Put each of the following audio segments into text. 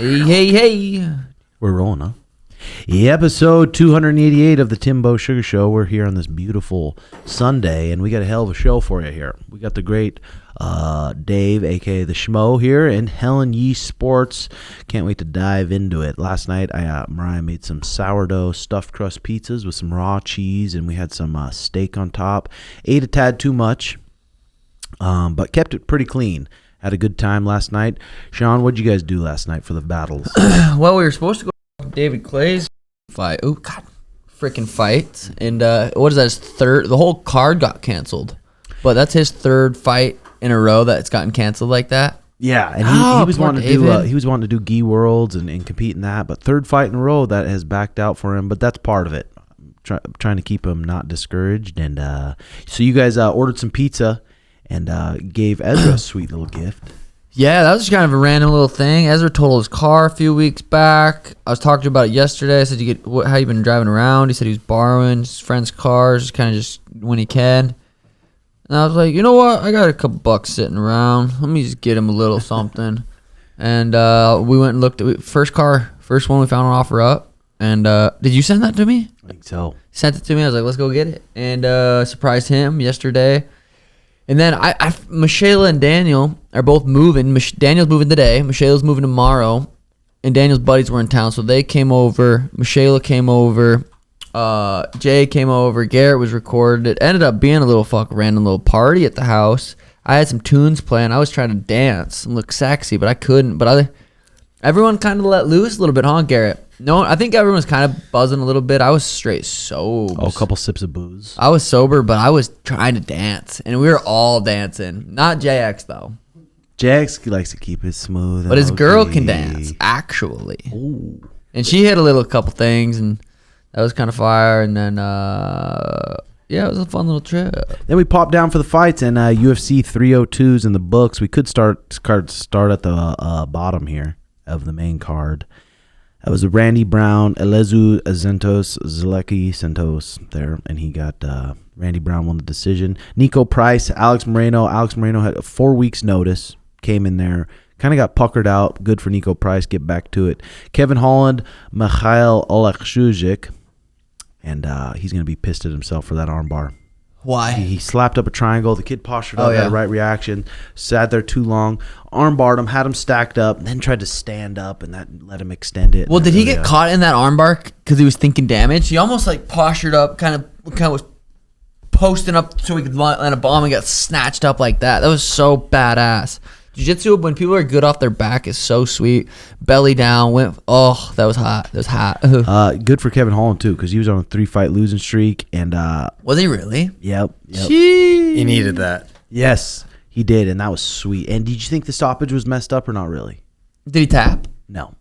Hey. We're rolling, huh? Episode 288 of the Timbo Sugar Show. We're here on this beautiful Sunday, and we got a hell of a show for you here. We got the great Dave, a.k.a. the Schmo here, and Helen Yee Sports. Can't wait to dive into it. Last night, Mariah made some sourdough stuffed crust pizzas with some raw cheese, and we had some steak on top. Ate a tad too much, but kept it pretty clean. Had a good time last night. Sean, what'd you guys do last night for the battles? Well, we were supposed to go to David Clay's fight. Oh, God. Freaking fight. And what is that? His third? The whole card got canceled. But that's his third fight in a row that's gotten canceled like that. Yeah, and he was wanting to do Gi Worlds and compete in that, but third fight in a row that has backed out for him. But that's part of it. Trying to keep him not discouraged. And so you guys ordered some pizza and gave Ezra a sweet little gift. Yeah, that was just kind of a random little thing. Ezra totaled his car a few weeks back. I was talking to him about it yesterday. I said, how you been driving around? He said he was borrowing his friend's cars, kind of just when he can. And I was like, you know what? I got a couple bucks sitting around. Let me just get him a little something. And we went and looked at first one we found on OfferUp. And did you send that to me? I think so. Sent it to me. I was like, let's go get it. And surprised him yesterday. And then Michaela and Daniel are both moving. Daniel's moving today. Michaela's moving tomorrow. And Daniel's buddies were in town, so they came over. Michaela came over. Jay came over. Garrett was recorded. It ended up being a little random little party at the house. I had some tunes playing. I was trying to dance and look sexy, but I couldn't. But everyone kind of let loose a little bit, huh, Garrett? No, I think everyone was kind of buzzing a little bit. I was straight sober. Oh, a couple sips of booze. I was sober, but I was trying to dance, and we were all dancing. Not JX, though. JX likes to keep it smooth. But his girl can dance, actually. Ooh. And she hit a couple things, and that was kind of fire. And then, yeah, it was a fun little trip. Then we popped down for the fights, and UFC 302's in the books. We could start at the bottom here of the main card. That was Randy Brown, Elezu Zaleki Santos there, and he got Randy Brown won the decision. Nico Price, Alex Moreno. Alex Moreno had a 4 weeks notice, came in there, kind of got puckered out. Good for Nico Price, get back to it. Kevin Holland, Mikhail Oleksiejczuk, and he's going to be pissed at himself for that armbar. Why? He slapped up a triangle. The kid postured up, had a right reaction, sat there too long, armbarred him, had him stacked up, and then tried to stand up, and that let him extend it. Well, did he get caught in that armbar because he was thinking damage? He almost postured up, kind of was posting up so he could land a bomb and got snatched up like that. That was so badass. Jiu-jitsu, when people are good off their back, is so sweet. Belly down, that was hot. That was hot. Good for Kevin Holland, too, because he was on a 3-fight losing streak. And was he really? Yep. He needed that. Yes, he did, and that was sweet. And did you think the stoppage was messed up or not really? Did he tap? No.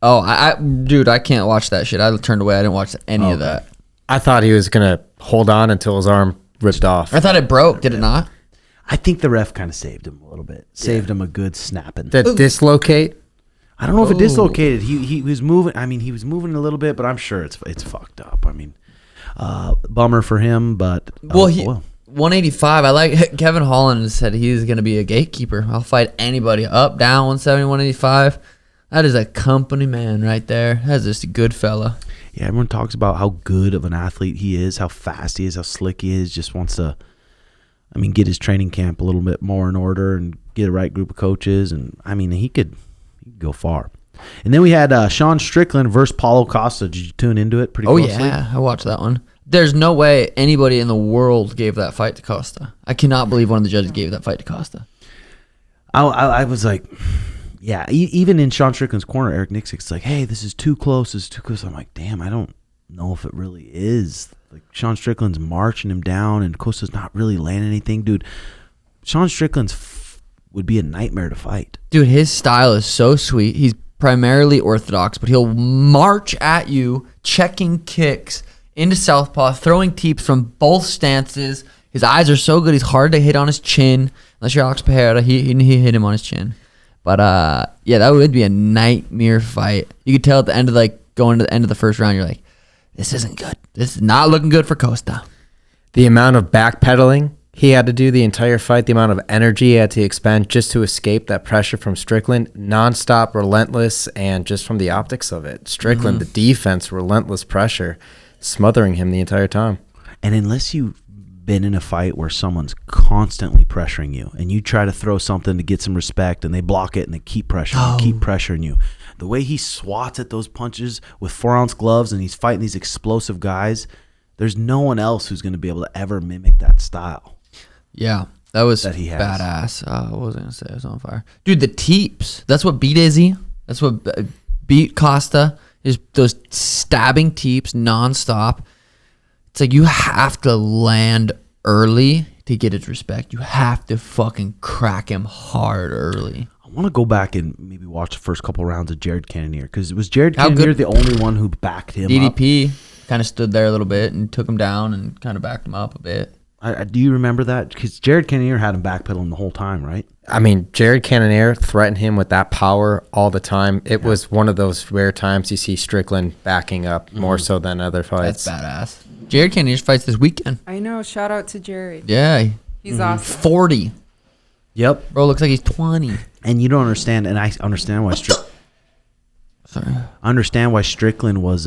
Oh, dude, I can't watch that shit. I turned away. I didn't watch any of that. I thought he was going to hold on until his arm ripped off. I thought it broke. Did it not? I think the ref kind of saved him a little bit. Saved him a good snapping. Did it dislocate? I don't know if it dislocated. He was moving. I mean, he was moving a little bit, but I'm sure it's fucked up. I mean, bummer for him, but 185. I like Kevin Holland said he's going to be a gatekeeper. I'll fight anybody up, down, 170, 185. That is a company man right there. That's just a good fella. Yeah, everyone talks about how good of an athlete he is, how fast he is, how slick he is. Just wants to, get his training camp a little bit more in order and get a right group of coaches. And, he could go far. And then we had Sean Strickland versus Paulo Costa. Did you tune into it pretty closely? Oh, yeah. I watched that one. There's no way anybody in the world gave that fight to Costa. I cannot believe one of the judges gave that fight to Costa. I was like, yeah, even in Sean Strickland's corner, Eric Nixick's like, hey, this is too close. This is too close. I'm like, damn, I don't know if it really is. Like, Sean Strickland's marching him down, and Costa's not really landing anything. Dude, Sean Strickland's would be a nightmare to fight. Dude, his style is so sweet. He's primarily orthodox, but he'll march at you, checking kicks into southpaw, throwing teeps from both stances. His eyes are so good. He's hard to hit on his chin. Unless you're Alex Pereira, he hit him on his chin. But, yeah, that would be a nightmare fight. You could tell at the end of, going to the end of the first round, you're like, this isn't good. This is not looking good for Costa. The amount of backpedaling He had to do the entire fight, the amount of energy he had to expend just to escape that pressure from Strickland. Nonstop, relentless, and just from the optics of it. Strickland, the defense, relentless pressure, smothering him the entire time. And unless you've been in a fight where someone's constantly pressuring you and you try to throw something to get some respect and they block it and they keep pressuring you. The way he swats at those punches with 4-ounce gloves and he's fighting these explosive guys, there's no one else who's going to be able to ever mimic that style. Yeah, that was that he has. badass. What was I going to say? I was on fire. Dude, the teeps. That's what beat Izzy. That's what beat Costa. Is those stabbing teeps nonstop. It's like you have to land early to get his respect. You have to fucking crack him hard early. I want to go back and maybe watch the first couple rounds of Jared Cannonier because was Jared Cannonier the only one who backed him DDP kind of stood there a little bit and took him down and kind of backed him up a bit. Do you remember that? Because Jared Cannonier had him backpedaling the whole time, right? I mean, Jared Cannonier threatened him with that power all the time. It was one of those rare times you see Strickland backing up more so than other fights. That's badass. Jared Cannonier fights this weekend. I know. Shout out to Jared. Yeah. He's awesome. 40. Yep. Bro looks like he's 20. And you don't understand, and I understand why Strickland was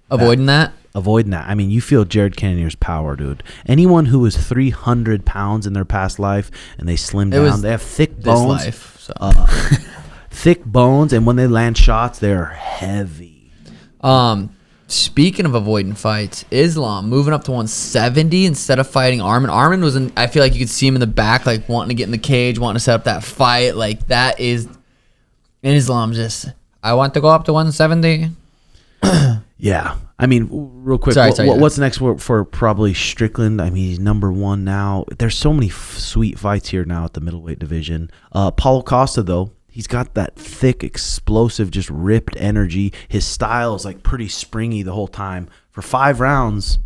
Avoiding that? Avoiding that. I mean, you feel Jared Cannonier's power, dude. Anyone who was 300 pounds in their past life and they slim down, they have thick bones. Thick bones, and when they land shots, they're heavy. Speaking of avoiding fights, Islam moving up to 170 instead of fighting Arman. Arman was in, I feel like you could see him in the back, like wanting to get in the cage, wanting to set up that fight. Like that is, and Islam just, I want to go up to 170. Yeah. I mean, real quick, what's next for probably Strickland? I mean, he's number one now. There's so many sweet fights here now at the middleweight division. Paulo Costa, though, he's got that thick, explosive, just ripped energy. His style is like pretty springy the whole time. For 5 rounds,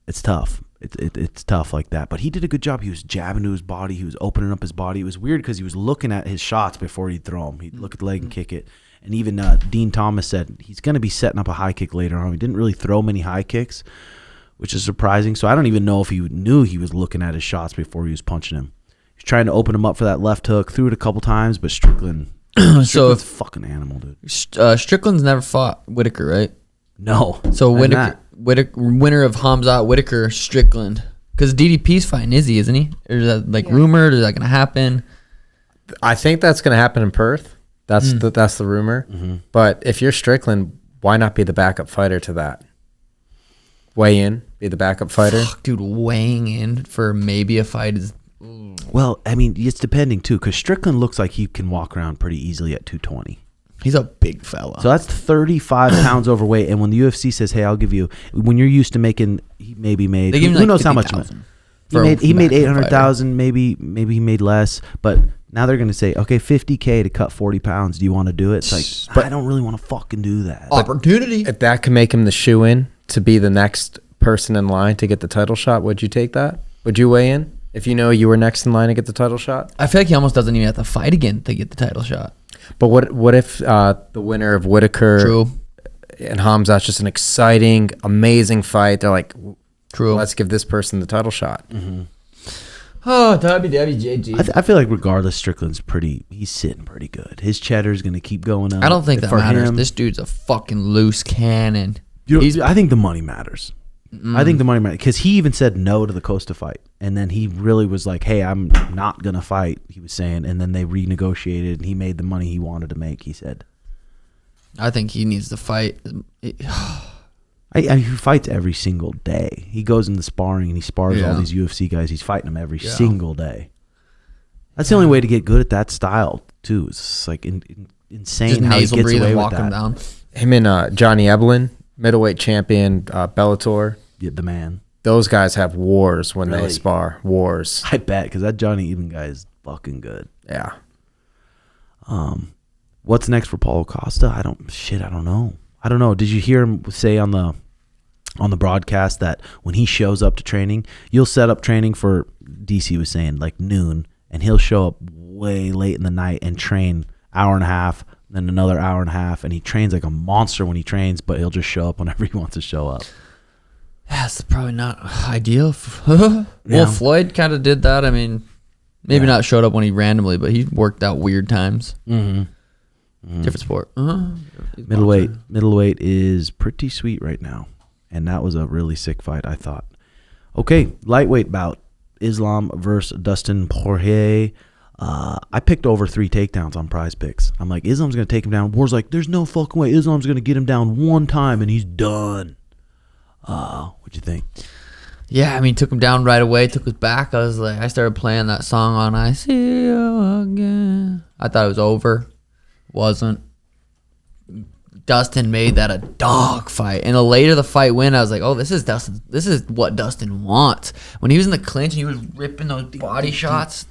it's tough. It's tough like that. But he did a good job. He was jabbing to his body. He was opening up his body. It was weird because he was looking at his shots before he'd throw them. He'd look at the leg and kick it. And even Dean Thomas said he's going to be setting up a high kick later on. He didn't really throw many high kicks, which is surprising. So I don't even know if he knew he was looking at his shots before he was punching him. He's trying to open him up for that left hook, threw it a couple times, but Strickland's a fucking animal, dude. Strickland's never fought Whitaker, right? No. So winner of Hamzat, Whitaker, Strickland. Because DDP's fighting Izzy, isn't he? Or is that rumored? Is that going to happen? I think that's going to happen in Perth. That's the rumor. Mm-hmm. But if you're Strickland, why not be the backup fighter to that? Weigh in, be the backup fighter. Fuck, dude, weighing in for maybe a fight is... Well, I mean, it's depending, too, because Strickland looks like he can walk around pretty easily at 220. He's a big fella. So that's 35 pounds overweight. And when the UFC says, hey, I'll give you... When you're used to making... He maybe made... Who knows how much... He made 800,000, maybe he made less, but now they're going to say, okay, $50K to cut 40 pounds. Do you want to do it? It's like, but I don't really want to fucking do that. Opportunity. If that can make him the shoe-in to be the next person in line to get the title shot, would you take that? Would you weigh in if you know you were next in line to get the title shot? I feel like he almost doesn't even have to fight again to get the title shot. But what if the winner of Whitaker and Hamzat's just an exciting, amazing fight? They're like... True. Let's give this person the title shot. Mm-hmm. Oh, WWJG. I feel like regardless, Strickland's he's sitting pretty good. His cheddar's going to keep going up. I don't think that matters. This dude's a fucking loose cannon. I think the money matters. I think the money matters because he even said no to the Costa fight. And then he really was like, hey, I'm not going to fight, he was saying. And then they renegotiated and he made the money he wanted to make, he said. I think he needs to fight. He fights every single day. He goes into sparring and he spars all these UFC guys. He's fighting them every single day. That's the only way to get good at that style, too. It's like insane just how he gets away with him that. Down. Him and Johnny Evelyn, middleweight champion, Bellator. Yeah, the man. Those guys have wars when they spar. Wars. I bet, because that Johnny Evelyn guy is fucking good. Yeah. What's next for Paulo Costa? I don't know. I don't know. Did you hear him say on the broadcast that when he shows up to training, you'll set up training for, DC was saying, like noon, and he'll show up way late in the night and train hour and a half, then another hour and a half, and he trains like a monster when he trains, but he'll just show up whenever he wants to show up. That's probably not ideal. Well, Yeah. Floyd kind of did that. I mean, maybe not showed up when he randomly, but he worked out weird times. Different sport. Middleweight is pretty sweet right now, and that was a really sick fight, I thought. Okay, lightweight bout. Islam versus Dustin Porier. I picked over 3 takedowns on Prize Picks. I'm like, Islam's going to take him down. War's like, there's no fucking way. Islam's going to get him down one time, and he's done. What'd you think? Yeah, I mean, took him down right away, took his back. I started playing that song on I See You Again. I thought it was over. Wasn't. Dustin made that a dog fight. And the later the fight went, I was like, oh, this is Dustin. This is what Dustin wants. When he was in the clinch and he was ripping those body shots.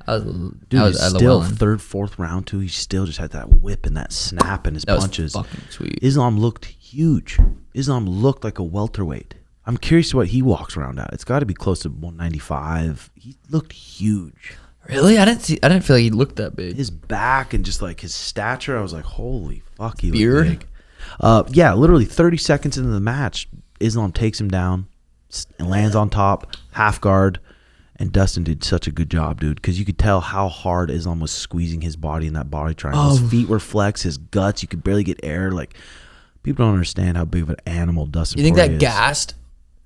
Still third, fourth round too. He still just had that whip and that snap in his punches. Was fucking sweet. Islam looked huge. Islam looked like a welterweight. I'm curious what he walks around at. It's got to be close to 195. He looked huge. Really? I didn't feel like he looked that big. His back and just like his stature, I was like, holy fuck, he Beard? looked big. Yeah, literally 30 seconds into the match, Islam takes him down and lands on top, half guard. And Dustin did such a good job, dude, because you could tell how hard Islam was squeezing his body in that body triangle. His feet were flexed, his guts, you could barely get air. Like, people don't understand how big of an animal Dustin You think Poirier that is. gassed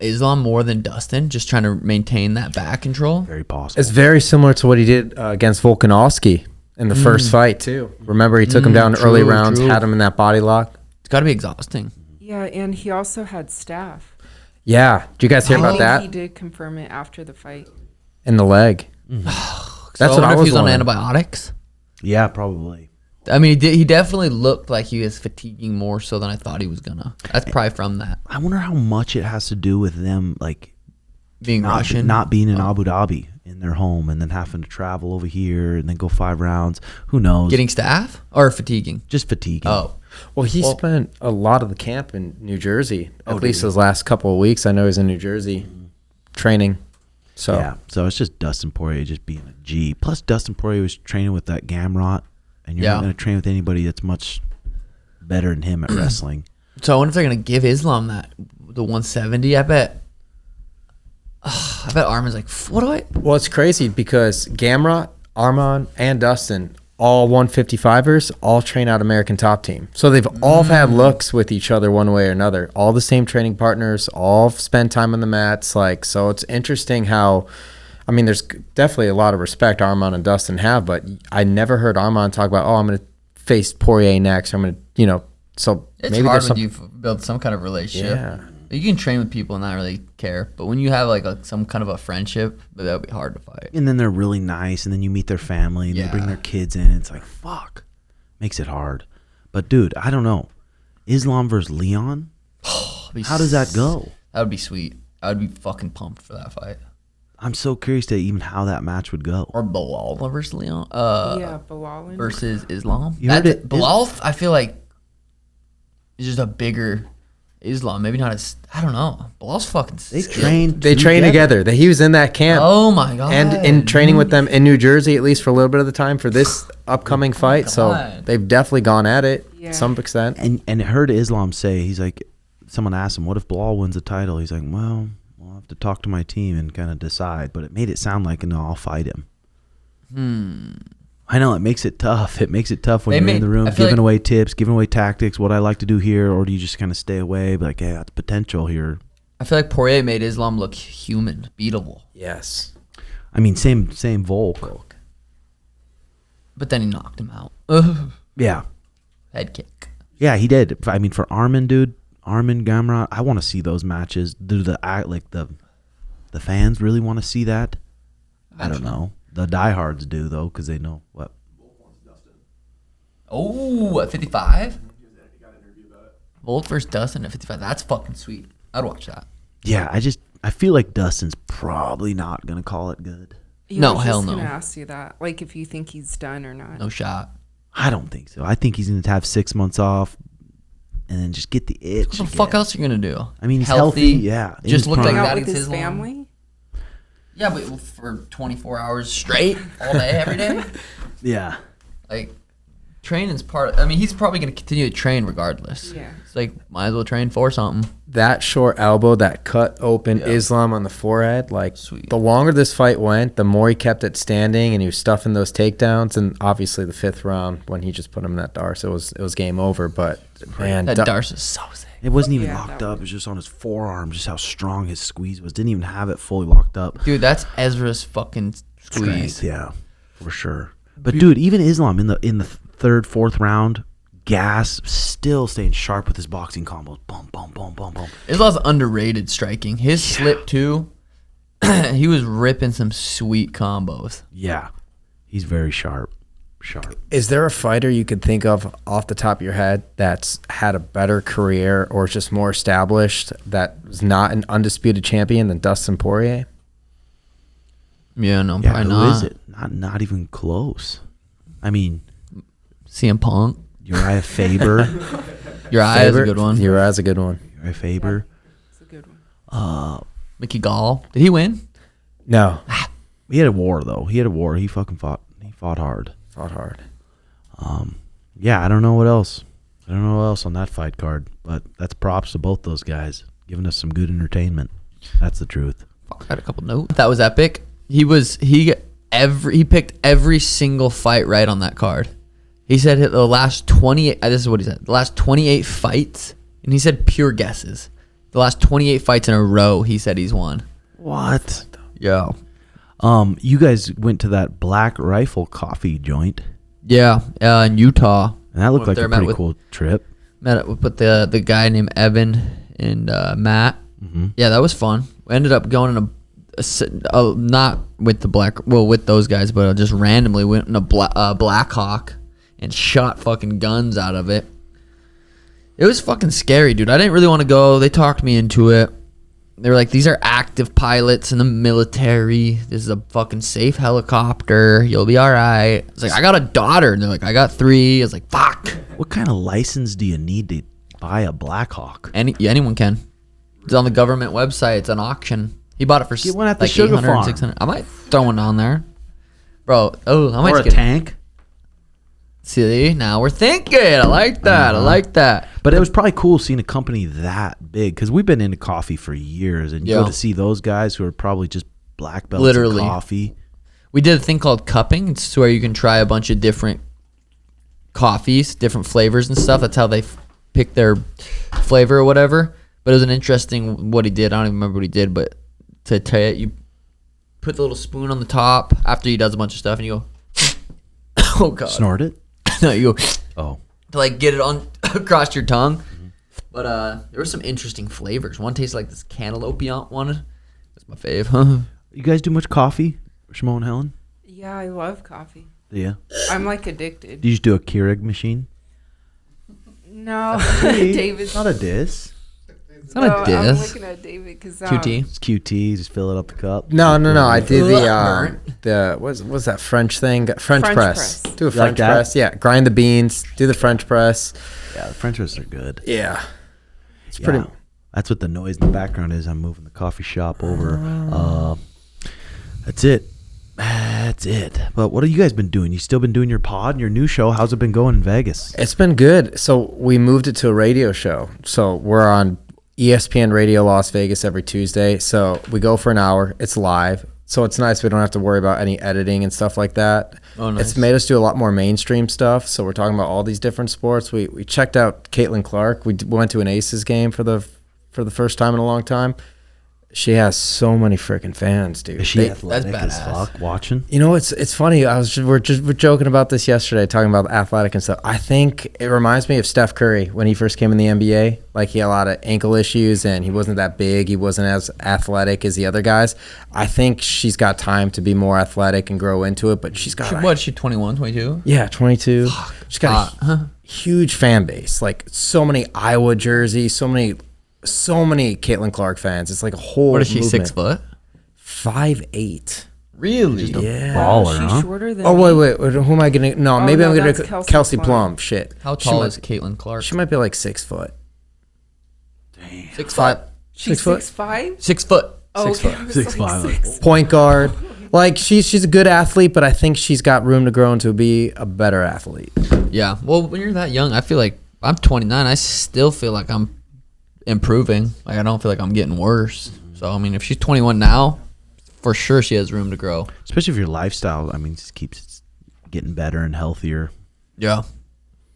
Islam more than Dustin, just trying to maintain that back control? Very possible. It's very similar to what he did against Volkanovski in the first fight, too. Remember, he took him down early rounds, had him in that body lock. It's got to be exhausting. Yeah, and he also had staph. Yeah. Did you guys hear about that? He did confirm it after the fight. In the leg. That's That's what I was was on wondering. antibiotics. Yeah, probably. I mean, he definitely looked like he was fatiguing more so than I thought he was gonna. That's probably from that I wonder how much it has to do with them, like, being Russian. not being in Abu Dhabi in their home and then having to travel over here and then go 5 rounds. Who knows? Getting staff or fatiguing. Just fatiguing. Oh, Well, he spent a lot of the camp in New Jersey. At did least he? his last couple of weeks. I know he's in New Jersey training. So Yeah, so it's just Dustin Poirier just being a G. Plus, Dustin Poirier was training with that Gamrot, and you're not going to train with anybody that's much better than him at wrestling. so I wonder if they're gonna give Islam the 170. I bet Arman's like, what do I? Well, it's crazy because Gamrot, Arman, and Dustin, all 155ers, all train out American Top Team. So they've all had looks with each other one way or another. All the same training partners, all spend time on the mats. Like, so it's interesting how, I mean, there's definitely a lot of respect Arman and Dustin have, but I never heard Arman talk about, oh, I'm going to face Poirier next. I'm going to, so It's maybe hard there's when you build some kind of relationship. Yeah. You can train with people and not really care, but when you have like some kind of a friendship, that would be hard to fight. And then they're really nice, and then you meet their family, and they bring their kids in, and it's like, fuck. Makes it hard. But, dude, I don't know. Islam versus Leon? How does that go? That would be sweet. I would be fucking pumped for that fight. I'm so curious to even how that match would go. Or Bilal versus Leon. Yeah, Bilal and Versus Islam. You heard it- Bilal, I feel like, is just a bigger Islam. Maybe not as, I don't know. Bilal's fucking They skilled. train together. He was in that camp. Oh my God. And in training with them in New Jersey, at least for a little bit of the time for this upcoming fight. So God. they've definitely gone at it Yeah. to some extent. And I heard Islam say, he's like, someone asked him, what if Bilal wins the title? He's like, well, I'll have to talk to my team and kind of decide. But it made it sound like, no, I'll fight him. I know, it makes it tough. It makes it tough when you're in the room I feel giving like- away tips, giving away tactics, what I like to do here, or do you just kind of stay away, be like, hey, that's potential here. I feel like Poirier made Islam look human, beatable. Yes. I mean, same Volk. But then he knocked him out. Yeah. Head kick. Yeah, he did. I mean, for Arman, dude, Arman, Gamrot, I want to see those matches. Do the fans really want to see that? I don't know. The diehards do, though, because they know what. Oh, at 55? Volt versus Dustin at 55. That's fucking sweet. I'd watch that. Yeah, I feel like Dustin's probably not going to call it good. Yeah, No, I was hell just no. gonna ask you that, like, if you think he's done or not. No shot. I don't think so. I think he's going to have 6 months off and then just get the itch. What the fuck else are you going to do? I mean, he's healthy, yeah. in Just his looked prime. like Hang that out with against his Islam. family. Yeah, but for 24 hours straight, all day, every day? Yeah. Like, training's part. I mean, he's probably gonna continue to train regardless. Yeah. It's like might as well train for something. That short elbow that cut open Yeah. Islam on the forehead, like Sweet. the longer this fight went, the more he kept it standing and he was stuffing those takedowns. And obviously the 5th round when he just put him in that Darce, it was game over. But man, That Darce is so sick. It wasn't even Yeah, locked that up. It was just on his forearm, just how strong his squeeze was. Didn't even have it fully locked up. Dude, that's Ezra's fucking squeeze. Strength, yeah, for sure. But dude, even Islam in the 3rd, 4th round, gas, still staying sharp with his boxing combos. Boom, boom, boom, boom, boom. Islam's underrated striking. His slip too. He was ripping some sweet combos. Yeah, he's very sharp. is there a fighter you could think of off the top of your head that's had a better career or is just more established that was not an undisputed champion than Dustin Porier? Yeah, no, Yeah, probably who not. is it? Not even close. I mean, CM Punk. Uriah Faber. Your eye is a good one. Your eye's a good one. Uriah Faber. It's a good one. Mickey Gall. Did he win? No. He had a war though. He fucking fought. He fought hard. Fought hard. Yeah, I don't know what else. I don't know what else on that fight card, but that's props to both those guys, giving us some good entertainment. That's the truth. I had a couple notes. That was epic. He picked every single fight right on that card. He said the last 28. This is what he said. The last 28 fights, and he said pure guesses. The last 28 fights in a row, he said he's won. What? Yeah. You guys went to that Black Rifle coffee joint, Yeah. In Utah. and that looked Went like there, a met pretty with- cool trip. Met up with the guy named Evan and Matt. Mm-hmm. Yeah, that was fun. We ended up going in not with with those guys, but just randomly went in a Blackhawk and shot fucking guns out of it. It was fucking scary, dude. I didn't really want to go. They talked me into it. They were like, these are active pilots in the military. This is a fucking safe helicopter. You'll be all right. It's like, I got a daughter. And they're like, I got 3. I was like, fuck. What kind of license do you need to buy a Blackhawk? Anyone can. It's on the government website. It's an auction. He bought it for Get one at the like Suga 800, farm. 600. I might throw one on there. Bro, I might Or a just get tank? See, now we're thinking. I like that. I like that. But it was probably cool seeing a company that big, because we've been into coffee for years, and you Yeah. go to see those guys who are probably just black belts Literally. in coffee. We did a thing called cupping. It's where you can try a bunch of different coffees, different flavors and stuff. That's how they pick their flavor or whatever. But it was an interesting what he did. I don't even remember what he did, but to tell you put the little spoon on the top after he does a bunch of stuff, and you go, oh god, Snort it? no, you go Oh. to like get it on across your tongue. But there were some interesting flavors. One tasted like this cantaloupe one. That's my fave. You guys do much coffee, Schmo and Helen? Yeah, I love coffee. Yeah. I'm like addicted. Do you just do a Keurig machine? No, Hey, David's It's not a diss. It's not a I'm diss. looking at David because QT. It's QT. Just fill it up the cup. No. I did Burnt. the what's that French thing? French French press. press. Do a You like French that? press. Yeah. Grind the beans. Do the French press. Yeah, the French roasts are good. Yeah. It's Yeah. pretty. That's what the noise in the background is. I'm moving the coffee shop over. That's it. That's it. But what have you guys been doing? You still been doing your pod and your new show? How's it been going in Vegas? It's been good. So we moved it to a radio show. So we're on ESPN Radio Las Vegas every Tuesday. So we go for an hour. It's live. So it's nice. We don't have to worry about any editing and stuff like that. Oh, nice. It's made us do a lot more mainstream stuff. So we're talking about all these different sports. We checked out Caitlin Clark. We went to an Aces game for the first time in a long time. She has so many freaking fans, dude. Is she athletic that's as badass. fuck watching? You know, it's funny. We're joking about this yesterday, talking about athletic and stuff. I think it reminds me of Steph Curry when he first came in the NBA. Like, he had a lot of ankle issues and he wasn't that big. He wasn't as athletic as the other guys. I think she's got time to be more athletic and grow into it. But she's got What, she 21, 22? yeah, 22. She's got a huge fan base. Like, so many Iowa jerseys, so many Caitlin Clark fans. It's like a whole. What is she, movement. 6 foot? 5'8". Really? Yeah. Baller, she's huh? shorter than Oh me. wait, who am I gonna? No, Oh, maybe no, I'm gonna that's Kelsey Kelsey Plum. Plum. Shit. How She tall might- is Caitlin Clark? She might be like 6 foot. 6'5". She's 6 foot? 6'5". 6 foot. Oh, 6 okay. foot. I was 6'5". like 6. Point guard. Like she's a good athlete, but I think she's got room to grow into be a better athlete. Yeah. Well, when you're that young, I feel like I'm 29. I still feel like I'm improving. Like I don't feel like I'm getting worse. So I mean, if she's 21 now, for sure she has room to grow. Especially if your lifestyle, I mean, just keeps getting better and healthier. Yeah.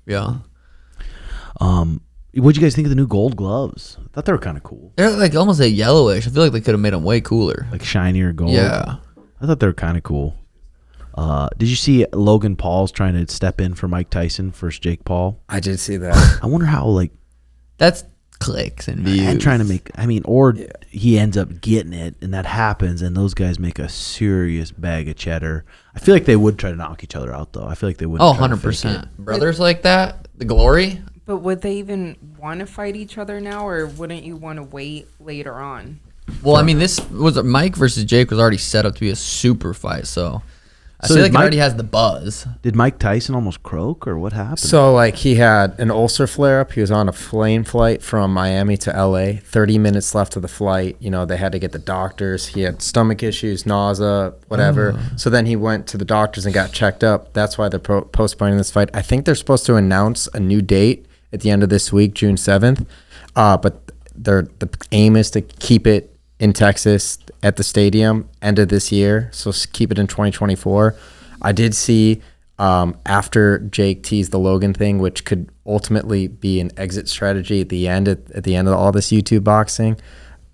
Yeah. What'd you guys think of the new gold gloves? I thought they were kind of cool. They're like almost a yellowish. I feel like they could have made them way cooler. Like shinier gold. Yeah. I thought they were kind of cool. Did you see Logan Paul's trying to step in for Mike Tyson versus Jake Paul? I did see that. I wonder how, like, That's clicks and views. and trying to make, I mean, or he ends up getting it and that happens and those guys make a serious bag of cheddar. I feel like they would try to knock each other out, though. I feel like they would. Oh, 100%. Brothers like that, the glory. But would they even want to fight each other now, or wouldn't you want to wait later on? Well, I mean, this was Mike versus Jake was already set up to be a super fight, so I So feel did like Mike- it already has the buzz. Did Mike Tyson almost croak or what happened? So like he had an ulcer flare up. He was on a plane flight from Miami to LA. 30 minutes left of the flight. You know, they had to get the doctors. He had stomach issues, nausea, whatever. So then he went to the doctors and got checked up. That's why they're postponing this fight. I think they're supposed to announce a new date at the end of this week, June 7th. But the aim is to keep it in Texas at the stadium end of this year. So keep it in 2024. I did see after Jake teased the Logan thing, which could ultimately be an exit strategy at the end of all this YouTube boxing,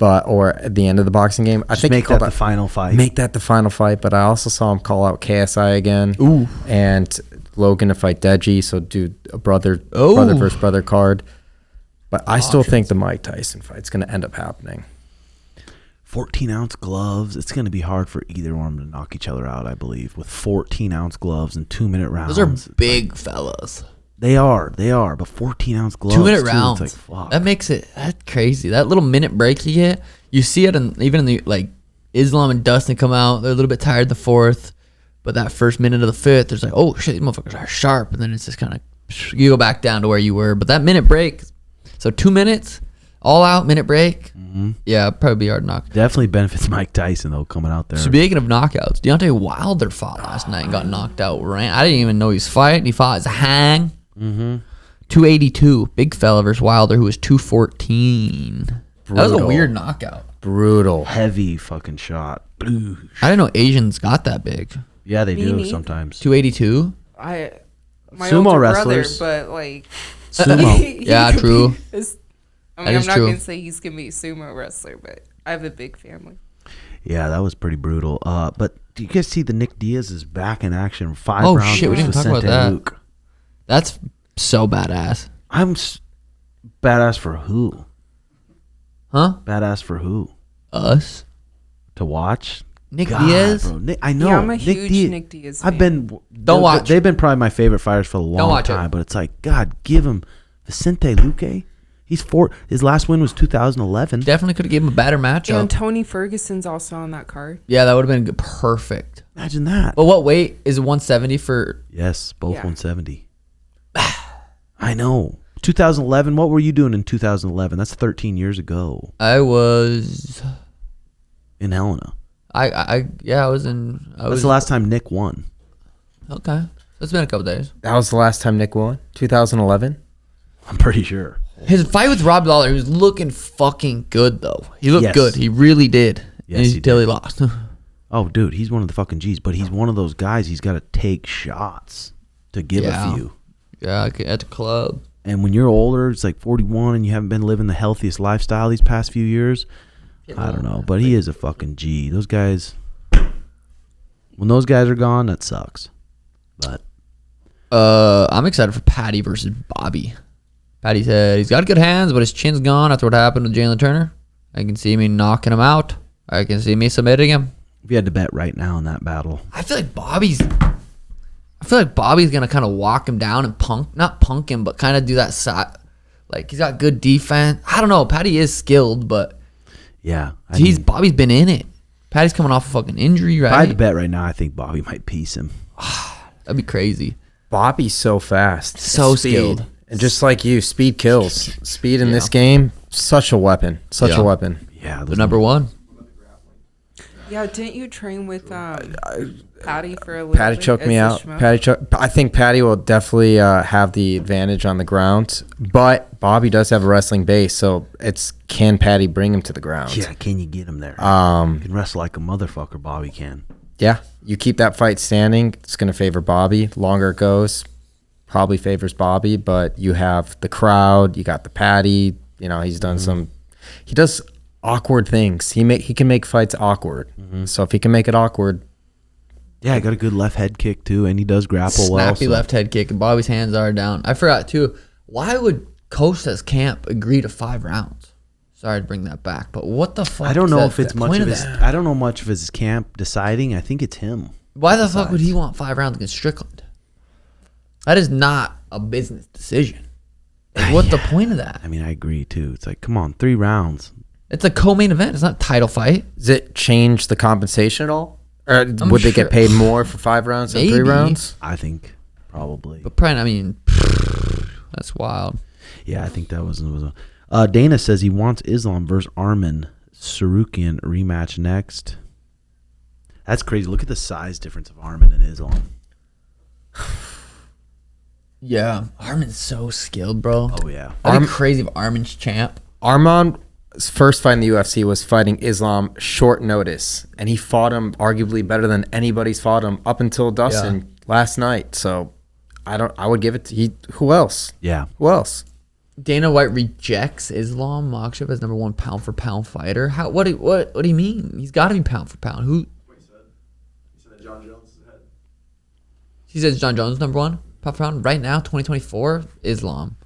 or at the end of the boxing game. I think make that the final fight. Make that the final fight. But I also saw him call out KSI again. Ooh. And Logan to fight Deji. So do a brother versus brother card. But I still think the Mike Tyson fight's going to end up happening. 14-ounce gloves. It's going to be hard for either one of them to knock each other out, I believe, with 14-ounce gloves and 2-minute rounds. Those are big fellas. They are. But 14-ounce gloves. 2-minute too, rounds. It's like, fuck. That makes it that's crazy. That little minute break you get, you see it even in the like Islam and Dustin come out. They're a little bit tired the fourth, but that first minute of the fifth, there's like, oh shit, these motherfuckers are sharp, and then it's just kind of you go back down to where you were. But that minute break, so 2 minutes, all out minute break. Yeah, probably be hard to knock. Definitely benefits Mike Tyson, though, coming out there. Speaking of knockouts, Deontay Wilder fought last night and got knocked out. I didn't even know he was fighting. He fought as a hang. 282, big fella versus Wilder, who was 214. That was a Brutal. weird knockout. Brutal. Heavy fucking shot. Blue. I didn't know Asians got that big. Yeah, they Me do neither. sometimes. 282. My Sumo older wrestlers. brother, but like, Sumo. he Yeah, could true. be That I'm is not true. gonna say he's gonna be a sumo wrestler, but I have a big family. Yeah, that was pretty brutal. But do you guys see the Nick Diaz is back in action? 5 Oh, rounds. shit, we didn't versus talk about Vicente that. Luque. That's so badass. I'm badass for who? Huh? Badass for who? Us? To watch? Nick God, Diaz? bro. I know. Yeah, I'm a huge Nick Diaz I've fan. been. Don't watch. They've been probably my favorite fighters for a long watch it. time. But it's like, God, give him Vicente Luque. He's 4. His last win was 2011. Definitely could have given him a better matchup. And Tony Ferguson's also on that card. Yeah, that would have been good. Perfect. Imagine that. But what weight is it? 170 for? Yes, both Yeah. 170. I know. 2011. What were you doing in 2011? That's 13 years ago I was. in Helena. I was in. That's the last time Nick won. Okay. So it's been a couple days. That was the last time Nick won? 2011? I'm pretty sure. His fight with Rob Lawler, he was looking fucking good though. He looked Yes. good. He really did. Yes, he Until did. he lost. Oh, dude, he's one of the fucking G's, but he's one of those guys. He's got to take shots to give Yeah. a few. Yeah, at the club. And when you're older, it's like 41, and you haven't been living the healthiest lifestyle these past few years. I don't know, but he is a fucking G. Those guys, when those guys are gone, that sucks. But I'm excited for Paddy versus Bobby. Paddy said he's got good hands, but his chin's gone after what happened with Jalen Turner. I can see me knocking him out. I can see me submitting him. if you had to bet right now in that battle, I feel like Bobby's gonna kind of walk him down and not punk him, but kind of do that side. Like he's got good defense. I don't know. Paddy is skilled, but yeah, Bobby's been in it. Paddy's coming off a fucking injury, If I had to right? bet right now, I think Bobby might piece him. That'd be crazy. Bobby's so fast. So Speed. skilled. And just like you, speed kills. Speed in this game, such a weapon. Such Yeah. a weapon. Yeah, The number one. Yeah, didn't you train with Paddy for a little Paddy bit choked me as out. a Schmo? I think Paddy will definitely have the advantage on the ground, but Bobby does have a wrestling base, so it's can Paddy bring him to the ground? Yeah, can you get him there? You can wrestle like a motherfucker. Bobby can. Yeah, you keep that fight standing, it's going to favor Bobby. The longer it goes, probably favors Bobby, but you have the crowd, you got the Paddy. You know, he's done he does awkward things. He can make fights awkward. So if he can make it awkward. Yeah, I got a good left head kick too, and he does grapple well. Snappy left head kick, and Bobby's hands are down. I forgot too. Why would Costa's camp agree to 5 rounds? Sorry to bring that back, but what the fuck? I don't is know that- if it's the much point of his. that? I don't know much of his camp deciding. I think it's him. Why the fuck would he want 5 rounds against Strickland? That is not a business decision. Like, what's the point of that? I mean, I agree too. It's like, come on, 3 rounds. It's a co-main event. It's not a title fight. Does it change the compensation at all? Or would they sure. get paid more for 5 rounds than 3 Maybe. rounds? I think probably. But probably, I mean, that's wild. Yeah, I think that was. Dana says he wants Islam versus Arman Sarukian rematch next. That's crazy. Look at the size difference of Arman and Islam. Yeah, Armin's so skilled, bro. Oh yeah. I'd be crazy if Armin's champ. Arman's first fight in the UFC was fighting Islam short notice, and he fought him arguably better than anybody's fought him up until Dustin last night. So I would give it to who else? Yeah. Who else? Dana White rejects Islam Makhachev as #1 pound for pound fighter. How? What do you mean? He's got to be pound for pound. Who? He said that John Jones is ahead. He says John Jones #1 pound for pound right now, 2024. Islam.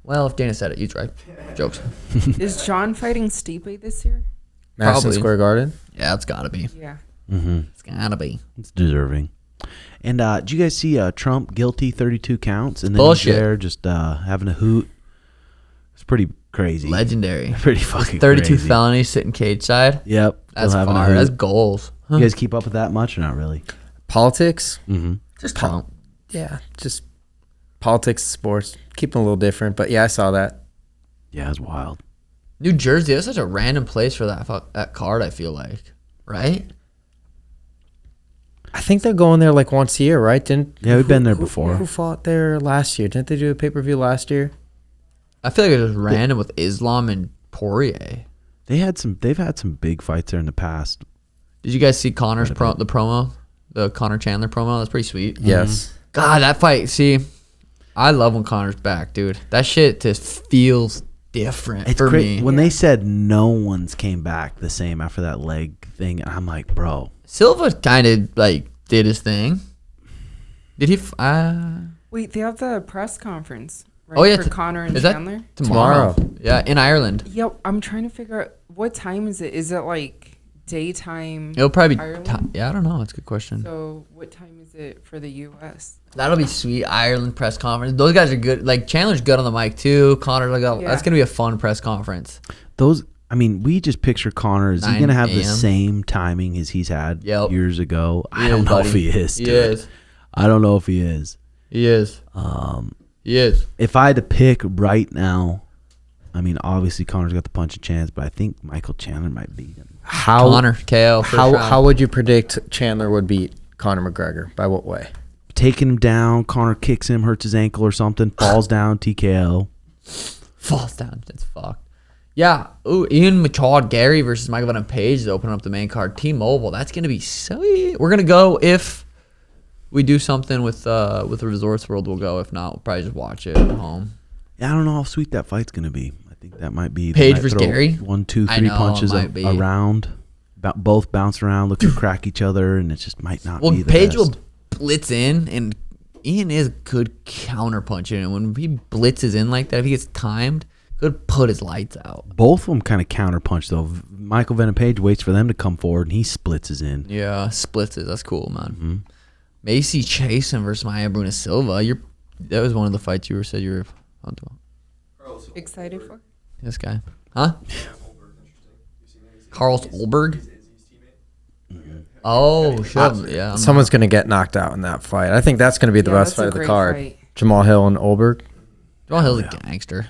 Well, if Dana said it, he's right. Jokes. Is John fighting Stipe this year? Madison Probably. Square Garden. Yeah, it's got to be. Yeah. It's got to be. It's deserving. And did you guys see Trump guilty 32 counts and then Bullshit. he's there just having a hoot? It's pretty crazy. Legendary. Pretty fucking 32 crazy. felonies sitting cage side. Yep. That's still having a fire. hoot. That's goals. You guys keep up with that much or not really? Politics. Just Trump. Yeah, just politics, sports. Keep them a little different, but yeah, I saw that. Yeah, it's wild. New Jersey, that's such a random place for that card, I feel like. Right? I think they're going there like once a year, right? Yeah, we've been there before. Who fought there last year? Didn't they do a pay-per-view last year? I feel like it's just random with Islam and Porier. They've had some big fights there in the past. Did you guys see Connor's the promo? The Connor Chandler promo? That's pretty sweet. Yes. God, that fight, see, I love when Connor's back, dude. That shit just feels different It's for crazy me. when they said no one's came back the same after that leg thing. I'm like, bro. Silva kind of like did his thing. Did he? Wait, they have the press conference, right? Oh yeah, For Connor and is that Chandler? tomorrow? Yeah, in Ireland. Yep, I'm trying to figure out what time is it? Is it like daytime? It'll probably be. Ireland? Yeah, I don't know. That's a good question. So what time is it for the U.S.? That'll be sweet. Ireland press conference. Those guys are good. Like Chandler's good on the mic too. Connor's like, oh, Yeah. that's gonna be a fun press conference. We just picture Connor. Is he 9 going to have the a.m.? same timing as he's had Yep. years ago? I He don't is, know if buddy. he is. He dude. is. I don't know if he is. He is. He is. If I had to pick right now, I mean, obviously Connor's got the punch of chance, but I think Michael Chandler might beat him. Connor KO. first round. How would you predict Chandler would beat Conor McGregor? By what way? Taking him down, Connor kicks him, hurts his ankle or something, falls down, TKO. falls down? It's fucked. Yeah. Ooh, Ian Machado, Garry versus Michael Venom Page is opening up the main card. T-Mobile. That's gonna be sweet. We're gonna go if we do something with the Resorts World. We'll go. If not, we'll probably just watch it at home. Yeah, I don't know how sweet that fight's gonna be. I think that might be Page they might versus throw Garry? 1, 2, I 3 know, punches it might be. around, both bounce around, look to crack each other, and it just might not Well, be the Page best. will blitz in, and Ian is good counter punching. And when he blitzes in like that, if he gets timed, could put his lights out. Both of them kind of counter punch though. Michael Venom Page waits for them to come forward, and he splits in. Yeah, splits it. That's cool, man. Macy Chasen versus Maya Bruna Silva. That was one of the fights you said you were on to. Excited for? This guy, huh? Carlos Olberg. Oh, shit. Yeah. I'm Someone's gonna get knocked out in that fight. I think that's gonna be the Yeah, best that's a fight of the great card. fight. Jamal Hill and Olberg. Jamal Hill's a gangster.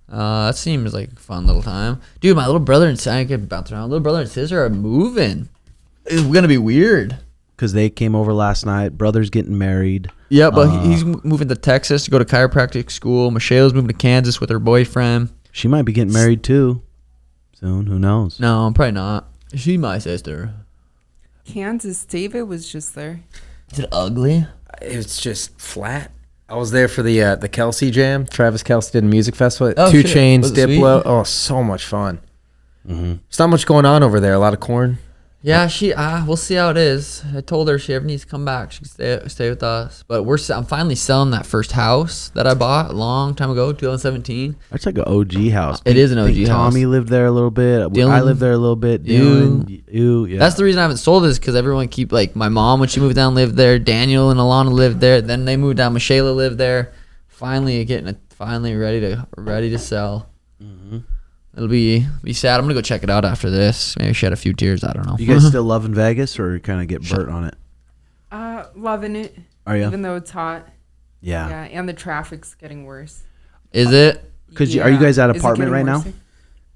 That seems like a fun little time. Dude, my little brother and I get bounced around. Little brother and sister are moving. It's going to be weird. Because they came over last night. Brother's getting married. Yeah, but he's moving to Texas to go to chiropractic school. Michelle's moving to Kansas with her boyfriend. She might be getting married too soon. Who knows? No, probably not. She's my sister. Kansas, David was just there. Is it ugly? It's just flat. I was there for the Kelsey Jam. Travis Kelsey did a music festival. Oh, 2 shit. Chainz, Was it sweet? Diplo. Oh, so much fun. There's not much going on over there. A lot of corn. Yeah, we'll see how it is. I told her if she ever needs to come back, she can stay with us. But I'm finally selling that first house that I bought a long time ago, 2017. That's like an OG house. It is an OG house. Tommy lived there a little bit. Dylan, I lived there a little bit. Dylan, you, yeah. That's the reason I haven't sold it, is because everyone keep, like, my mom, when she moved down, lived there. Daniel and Alana lived there. Then they moved down. Michaela lived there. Finally ready to sell. It'll be sad. I'm gonna go check it out after this. Maybe shed a few tears. I don't know. You guys still loving Vegas, or kind of get burnt on it? Loving it. Are you? Even though it's hot. Yeah. Yeah, and the traffic's getting worse. Is it? Because are you guys at an Is it apartment getting right now? worse?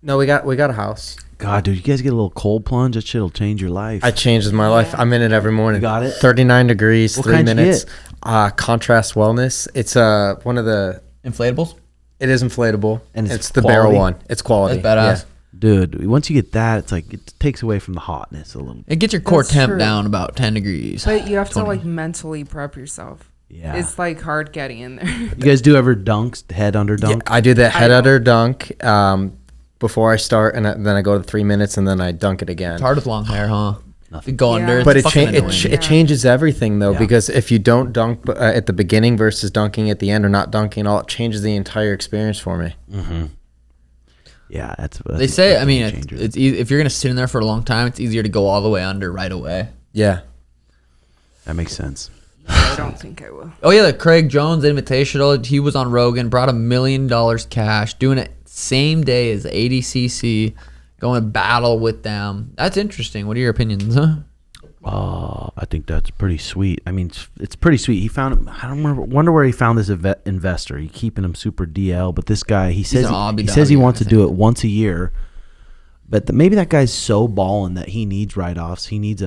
No, we got a house. God, dude, you guys get a little cold plunge. That shit'll change your life. It changes my life. I'm in it every morning. You got it? 39 degrees, What 3 kind you minutes. Contrast Wellness. It's one of the. Inflatables? It is inflatable, And and it's it's the quality? barrel one. It's quality. That's badass. Dude, once you get that, it's like it takes away from the hotness a little. It gets your core That's temp true. down about 10 degrees. But you have to 20. like mentally prep yourself. Yeah. It's like hard getting in there. You guys do ever dunks, head under Yeah, dunk? I do the head I under dunk before I start, and then I go to 3 minutes, and then I dunk it again. It's hard with long hair, huh? Nothing. You go Yeah. under. It's But it fucking annoying. it changes everything though, Yeah. because if you don't dunk at the beginning versus dunking at the end, or not dunking at all, it changes the entire experience for me. Yeah, that's They say, a I mean, game changer. it's if you're gonna sit in there for a long time, it's easier to go all the way under right away. Yeah. That makes sense. I don't think I will. Oh yeah, the Craig Jones Invitational. He was on Rogan, brought $1 million cash, doing it same day as ADCC, going to battle with them. That's interesting. What are your opinions? Huh? I think that's pretty sweet. I mean, it's pretty sweet. He found, I don't remember, wonder where he found this investor. He keeping him super DL, but this guy, he says an Abu he says he Dhabi, wants I to do think. it once a year. But maybe that guy's so balling that he needs write-offs. He needs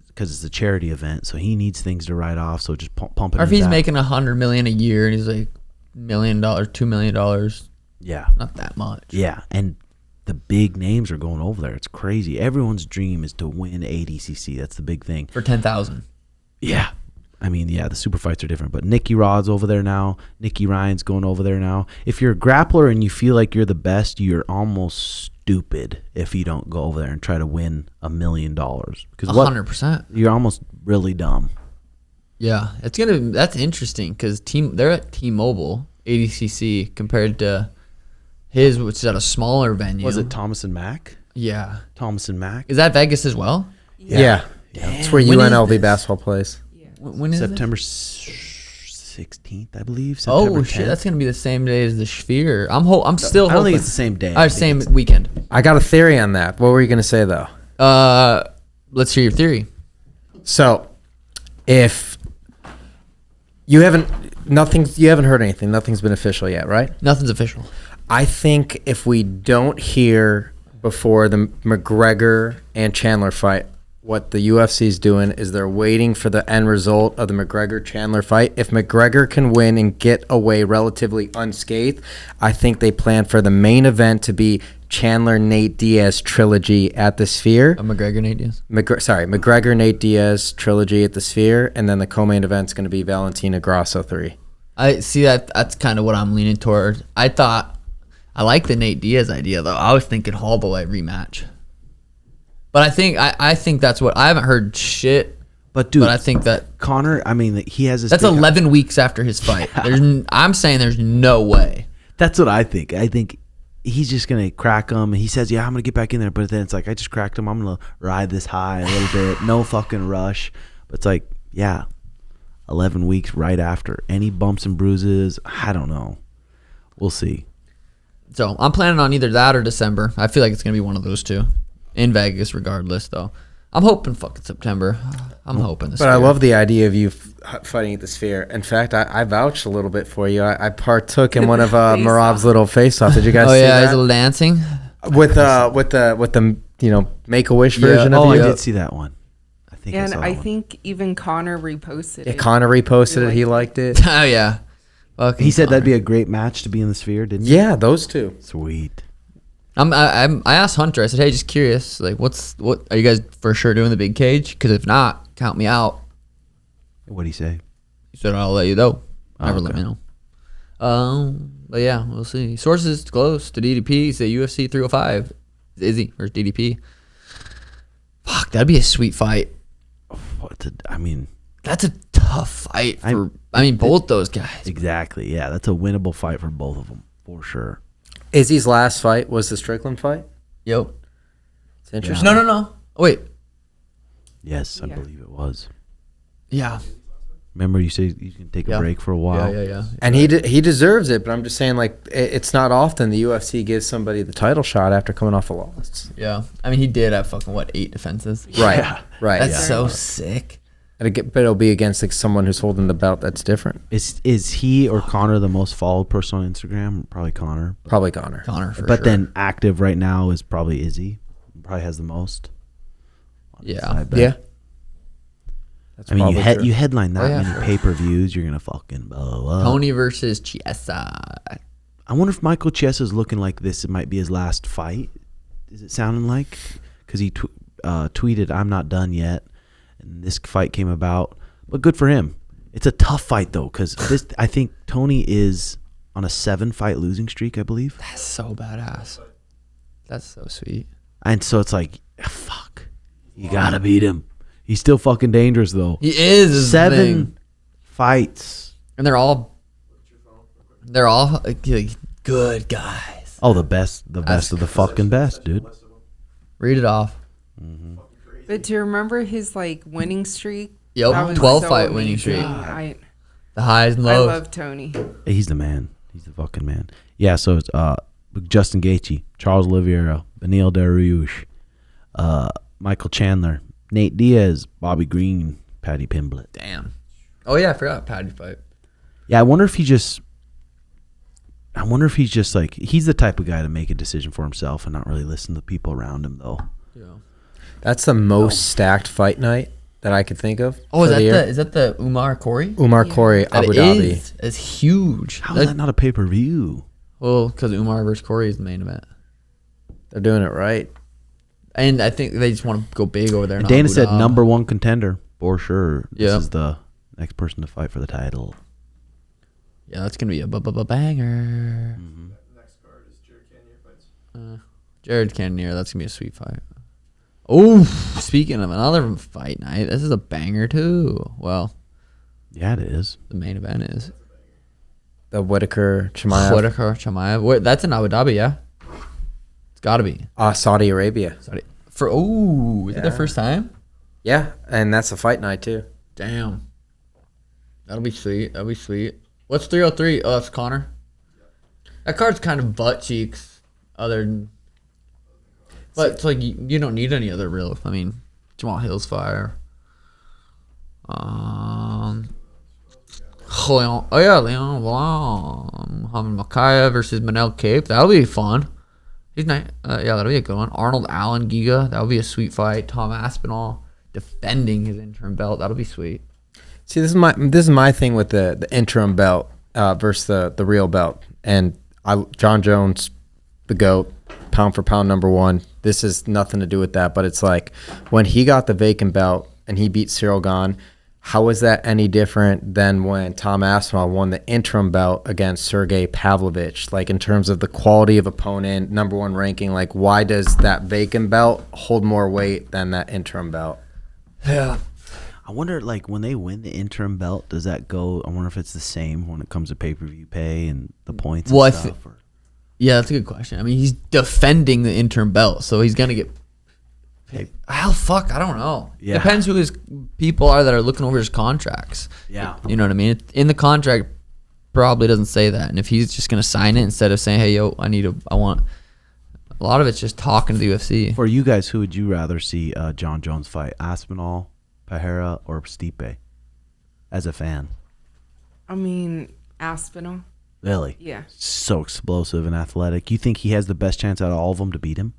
because it's a charity event, so he needs things to write off. So just pump it. Or if in he's that. making $100 million a year and he's like $1 million, $2 million, yeah, not that much. yeah, and the big names are going over there. It's crazy. Everyone's dream is to win ADCC. That's the big thing. For 10,000. Yeah. I mean, yeah, the super fights are different, but Nicky Rod's over there now. Nicky Ryan's going over there now. If you're a grappler and you feel like you're the best, you're almost stupid if you don't go over there and try to win $1 million. Because 100%. you're almost really dumb. Yeah, that's interesting because they're at T-Mobile ADCC compared to his, which is at a smaller venue. Was it Thomas and Mack? Yeah. Thomas and Mack? Is that Vegas as well? Yeah. It's where When is UNLV this? basketball plays. When is September it? 16th, I believe. September Oh 10th. shit, that's gonna be the same day as the Sphere. I'm still. I don't think hoping. it's the same day. I think Same it's- weekend. I got a theory on that. What were you going to say though? Let's hear your theory. So, if you haven't heard anything, nothing's been official yet, right? Nothing's official. I think if we don't hear before the McGregor and Chandler fight, what the UFC is doing is they're waiting for the end result of the McGregor-Chandler fight. If McGregor can win and get away relatively unscathed, I think they plan for the main event to be Chandler-Nate Diaz trilogy at the Sphere. McGregor, Nate Diaz. McGregor-Nate Diaz trilogy at the Sphere, and then the co-main event's going to be Valentina Grasso 3. I see that. That's kind of what I'm leaning toward. I like the Nate Diaz idea though. I was thinking Holloway rematch. But I think that's what I haven't heard shit. But dude, But I think that Connor, I mean, he has this. that's big- 11 weeks after his fight. I'm saying there's no way. That's what I think. I think he's just gonna crack him. He says, "Yeah, I'm gonna get back in there," but then it's like, I just cracked him. I'm gonna ride this high a little bit. No fucking rush. But it's like, yeah, 11 weeks right after. Any bumps and bruises? I don't know. We'll see. So I'm planning on either that or December. I feel like it's gonna be one of those two in Vegas, regardless. Though I'm hoping fucking September. I'm hoping this. But I love the idea of you fighting at the Sphere. In fact, I vouched a little bit for you. I partook in one of Marab's little face-off. Did you guys see that? he's a little dancing. With the Make-A-Wish version of I you. did see that one. I think And I saw I that one. think even Connor reposted Yeah, it. Connor reposted it. He liked it. Oh yeah. Fucking He said that'd Connor. be a great match to be in the Sphere, didn't he? Yeah, those two. Sweet. I asked Hunter. I said, "Hey, just curious. Like, what are you guys for sure doing the big cage? Because if not, count me out." What'd he say? He said, "I'll let you know. Never let okay. me know." But yeah, we'll see. Sources close to DDP. Say UFC 305. Izzy versus DDP. Fuck, that'd be a sweet fight. That's a tough fight for. Both those guys. Exactly. Yeah, that's a winnable fight for both of them for sure. Izzy's last fight was the Strickland fight. Yo. It's interesting. No. Oh, wait. Yes, I Yeah. believe it was. Yeah. Remember, you said you can take a Yeah. break for a while. Yeah. And he deserves it, but I'm just saying, like, it's not often the UFC gives somebody the title shot after coming off a loss. Yeah. He did have fucking 8 defenses. Right. Right. That's yeah. so sick. But it'll be against like someone who's holding the belt. That's different. Is he or Connor the most followed person on Instagram? Probably Connor. Probably Connor. But then active right now is probably Izzy. Probably has the most. Yeah. I bet. Yeah. That's I mean, probably you true. headline that yeah. many pay-per-views, you're gonna fucking blow up. Tony versus Chiesa. I wonder if Michael Chiesa's looking like this. It might be his last fight. Is it sounding like? Because he tweeted, "I'm not done yet," and this fight came about. But good for him. It's a tough fight though, because this. I think Tony is on a 7-fight losing streak, I believe. That's so badass. That's so sweet. And so it's like, fuck, you gotta beat him. He's still fucking dangerous though. He is 7 fights. and they're all like, good guys. Oh, the best of the fucking best, dude. Read it off. But do you remember his winning streak? Yep, That was 12-fight so winning streak. amazing. The highs and I lows. love Tony. He's the man. He's the fucking man. Yeah, so it's Justin Gaethje, Charles Oliveira, Beneil Dariush, Michael Chandler, Nate Diaz, Bobby Green, Paddy Pimblett. Damn. Oh yeah, I forgot Paddy fight. Yeah, I wonder if he's just like, he's the type of guy to make a decision for himself and not really listen to the people around him though. Yeah. That's the most stacked fight night that I could think of. Oh, for the year. is that the Umar Corey? Umar Corey, That Abu Dhabi. is huge. How is that not a pay-per-view? Well, because Umar versus Corey is the main event, They're doing it right. and I think they just want to go big over there. And in Dana Abu said Dhabi. number 1 contender for sure. This Yeah. is the next person to fight for the title. Yeah, that's gonna be a banger. Next card is Jared Cannonier fights. Jared Cannonier, that's gonna be a sweet fight. Oh, speaking of another fight night, this is a banger too. Well, Yeah, it is. the main event is The Whitaker Chimaev, Whitaker Chimaev. Wait, that's in Abu Dhabi, yeah. It's got to be. Saudi Arabia. Sorry. Is it their Yeah. first time? Yeah, and that's a fight night too. Damn. That'll be sweet. What's 303? Oh, that's Connor. That card's kind of butt cheeks. But it's like you don't need any other real. Jamal Hill's fire. Leon Blanc. Muhammad Makaya versus Manel Cape. That'll be fun. He's nice. That'll be a good one. Arnold Allen Giga. That'll be a sweet fight. Tom Aspinall defending his interim belt. That'll be sweet. See, this is my thing with the interim belt versus the real belt. And John Jones, the GOAT, pound for pound number 1. This has nothing to do with that, but it's like when he got the vacant belt and he beat Cyril Gane, how is that any different than when Tom Aspinall won the interim belt against Sergey Pavlovich? Like in terms of the quality of opponent, number 1 ranking, like why does that vacant belt hold more weight than that interim belt? Yeah. I wonder, like, when they win the interim belt, does that go? I wonder if it's the same when it comes to pay-per-view pay and the points Well, and stuff. Yeah, that's a good question. He's defending the interim belt, so he's gonna get paid. Fuck, I don't know. Yeah. Depends who his people are that are looking over his contracts. Yeah. You know what I mean? In the contract, probably doesn't say that. And if he's just gonna sign it instead of saying, "Hey, yo, I want A lot of it's just talking to the UFC. For you guys, who would you rather see John Jones fight? Aspinall, Pereira, or Stipe? As a fan. I mean, Aspinall. Really? Yeah. So explosive and athletic. You think he has the best chance out of all of them to beat him?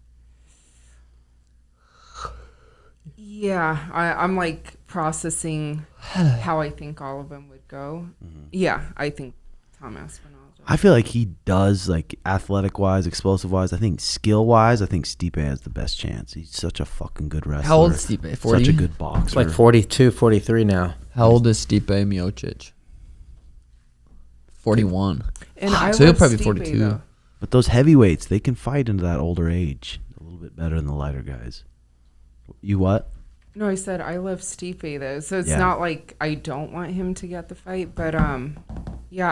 Yeah, I'm like processing how I think all of them would go. Yeah, I think Tom Aspinall. I feel like he does, like, athletic-wise, explosive-wise. I think skill-wise, I think Stipe has the best chance. He's such a fucking good wrestler. How old is Stipe? 40? Such a good boxer. It's like 42, 43 now. How old is Stipe Miocic? 41. And I So he'll love probably be Stipe, 42. though. But those heavyweights, they can fight into that older age a little bit better than the lighter guys. You what? No, I said I love Stipe though, so it's Yeah. not like I don't want him to get the fight, but yeah,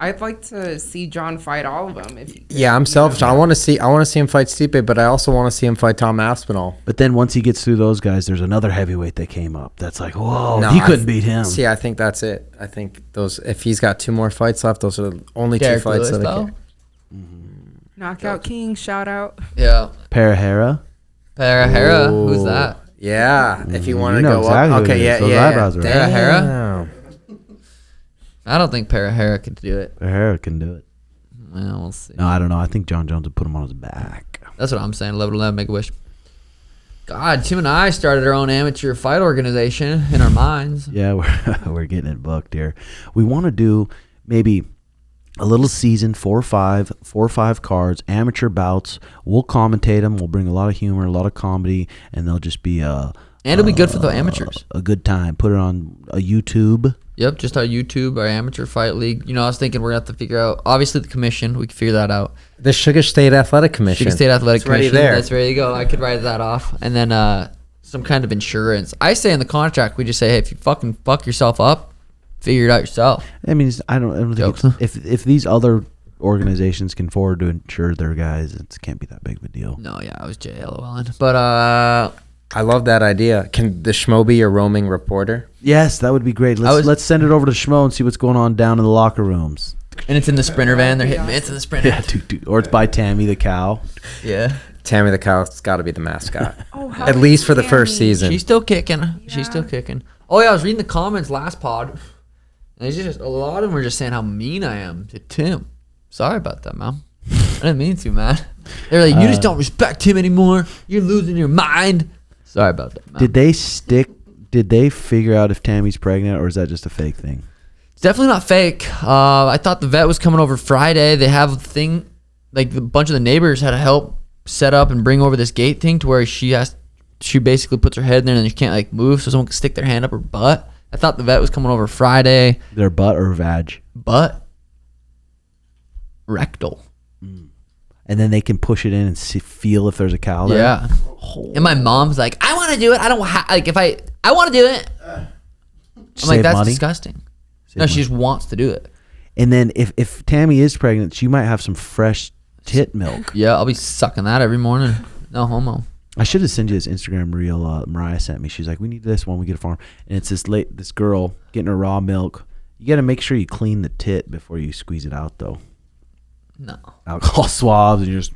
I'd like to see John fight all of them. Yeah, I'm selfish. I want to see him fight Stipe, but I also want to see him fight Tom Aspinall. But then once he gets through those guys, there's another heavyweight that came up. That's like, whoa, No, he couldn't beat him. See, I think that's it. I think those. If he's got 2 more fights left, those are the only Derek 2 fights Lewis, that I though? can. Knockout King, shout out. Yeah. Pereira. Pereira. Who's that? Yeah, if you want to You know go exactly up. who Okay, it yeah, is. Those yeah. eyebrows are right. Pereira? Damn. I don't think Pereira could do it. Pereira can do it. Well, we'll see. No, I don't know. I think John Jones would put him on his back. That's what I'm saying. 11-11, make a wish. God, Tim and I started our own amateur fight organization in our minds. Yeah, we're getting it booked here. We want to do maybe a little season, 4 or 5 cards, amateur bouts. We'll commentate them. We'll bring a lot of humor, a lot of comedy, and they'll just be And it'll be good for the amateurs. a good time. Put it on a YouTube. Yep, just our YouTube, our amateur fight league. You know, I was thinking we're going to have to figure out, obviously, the commission. We can figure that out. The Sugar State Athletic Commission. Sugar State Athletic It's already Commission. there. That's where you go. I could write that off. And then some kind of insurance. I say in the contract, we just say, hey, if you fucking fuck yourself up, figure it out yourself. I mean, I don't think Jokes. if these other organizations can afford to insure their guys, it can't be that big of a deal. No, yeah, I was JLOLing. But I love that idea. Can the Schmo be your roaming reporter? Yes, that would be great. Let's send it over to Schmo and see what's going on down in the locker rooms. and it's in the Sprinter van. They're hitting it's in the Sprinter. Yeah, or it's by Tammy the cow. Yeah. Tammy the Cow's got to be the mascot. Oh, how At is least for the first Tammy? season. She's still kicking. She's Yeah. still kicking. Oh yeah, I was reading the comments last pod. And there's just a lot of them were just saying how mean I am to Tim. Sorry about that, man. I didn't mean to, man. They're like, you just don't respect him anymore. You're losing your mind. Sorry about that, man. Did they figure out if Tammy's pregnant, or is that just a fake thing? It's definitely not fake. I thought the vet was coming over Friday. They have a thing, like a bunch of the neighbors had to help set up and bring over this gate thing to where she basically puts her head in there and she can't like move, so someone can stick their hand up her butt. I thought the vet was coming over Friday. Their butt or vag? Butt. Rectal. And then they can push it in and feel if there's a cow there? Yeah. And my mom's like, I want to do it. I don't like if I want to do it. I'm Save like, that's money? disgusting. Save No, she money. just wants to do it. And then if Tammy is pregnant, she might have some fresh tit milk. Yeah, I'll be sucking that every morning. No homo. I should have sent you this Instagram reel Mariah sent me. She's like, we need this when we get a farm. And it's this girl getting her raw milk. You got to make sure you clean the tit before you squeeze it out, though. No. Alcohol swabs and you just...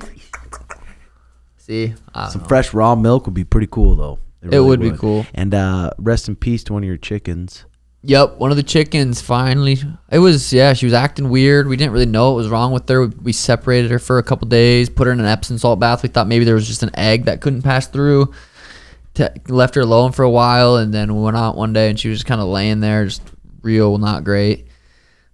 See? I don't Some know. fresh raw milk would be pretty cool, though. It would be cool. And rest in peace to one of your chickens. Yep, one of the chickens finally. She was acting weird. We didn't really know what was wrong with her. We separated her for a couple days, put her in an Epsom salt bath. We thought maybe there was just an egg that couldn't pass through. Left her alone for a while, and then we went out one day, and she was just kind of laying there, just real not great.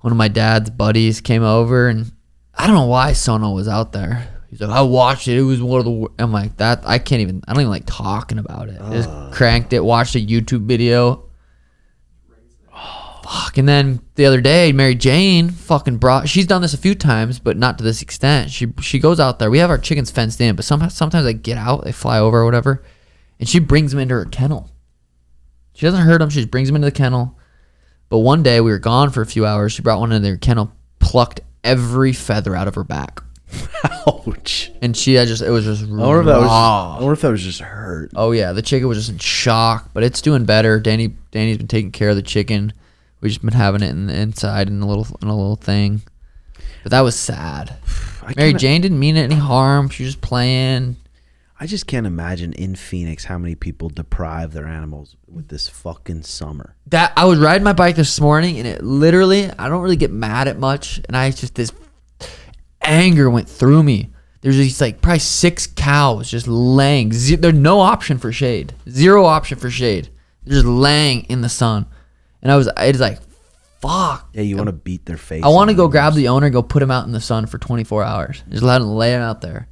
One of my dad's buddies came over, and I don't know why Sono was out there. He's like, I watched it. It was one of the. I'm like, that. I don't even like talking about it. I just cranked it, watched a YouTube video. Fuck. And then the other day, Mary Jane she's done this a few times, but not to this extent. She goes out there. We have our chickens fenced in, but sometimes they get out, they fly over or whatever, and she brings them into her kennel. She doesn't hurt them. She just brings them into the kennel. But one day we were gone for a few hours. She brought one into their kennel, plucked every feather out of her back. Ouch. And it was just I wonder raw. if that was just hurt. Oh yeah, the chicken was just in shock, but it's doing better. Danny's been taking care of the chicken. We've just been having it inside in a little thing. But that was sad. Mary Jane didn't mean any harm. She was just playing. I just can't imagine in Phoenix how many people deprive their animals with this fucking summer. That I was riding my bike this morning, and it literally, I don't really get mad at much, and I just, this anger went through me. There's these like probably 6 cows just laying. There's no option for shade. 0 option for shade. They're just laying in the sun, and it's like, fuck. Yeah, you want to beat their face. I want to go grab the owner and go put him out in the sun for 24 hours. Just let him lay him out there.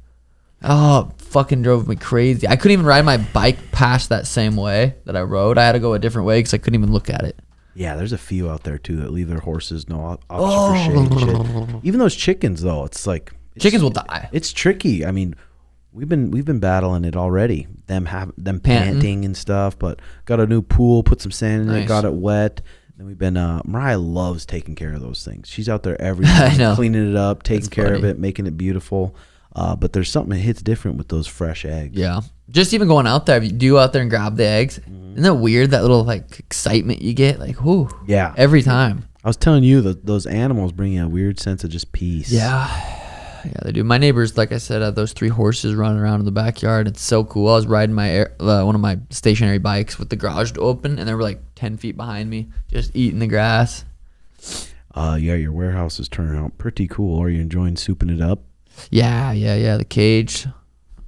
Oh, fucking drove me crazy. I couldn't even ride my bike past that same way that I rode. I had to go a different way because I couldn't even look at it. Yeah, there's a few out there too that leave their horses no option for shade and shit. Even those chickens though, it's like Chickens will die. It's tricky. I mean, we've been battling it already. Them panting and stuff, but got a new pool, put some sand in it, got it wet. Then we've been Mariah loves taking care of those things. She's out there every day cleaning it up, taking care of it, making it beautiful. But there's something that hits different with those fresh eggs. Yeah. Just even going out there, if you do out there and grab the eggs, isn't that weird, that little like excitement you get? Like, whoo. Yeah. Every time. I was telling you that those animals bring you a weird sense of just peace. Yeah. Yeah, they do. My neighbors, like I said, have those 3 horses running around in the backyard. It's so cool. I was riding my one of my stationary bikes with the garage open, and they were like 10 feet behind me, just eating the grass. Yeah, your warehouse is turning out pretty cool. Are you enjoying souping it up? Yeah. The cage.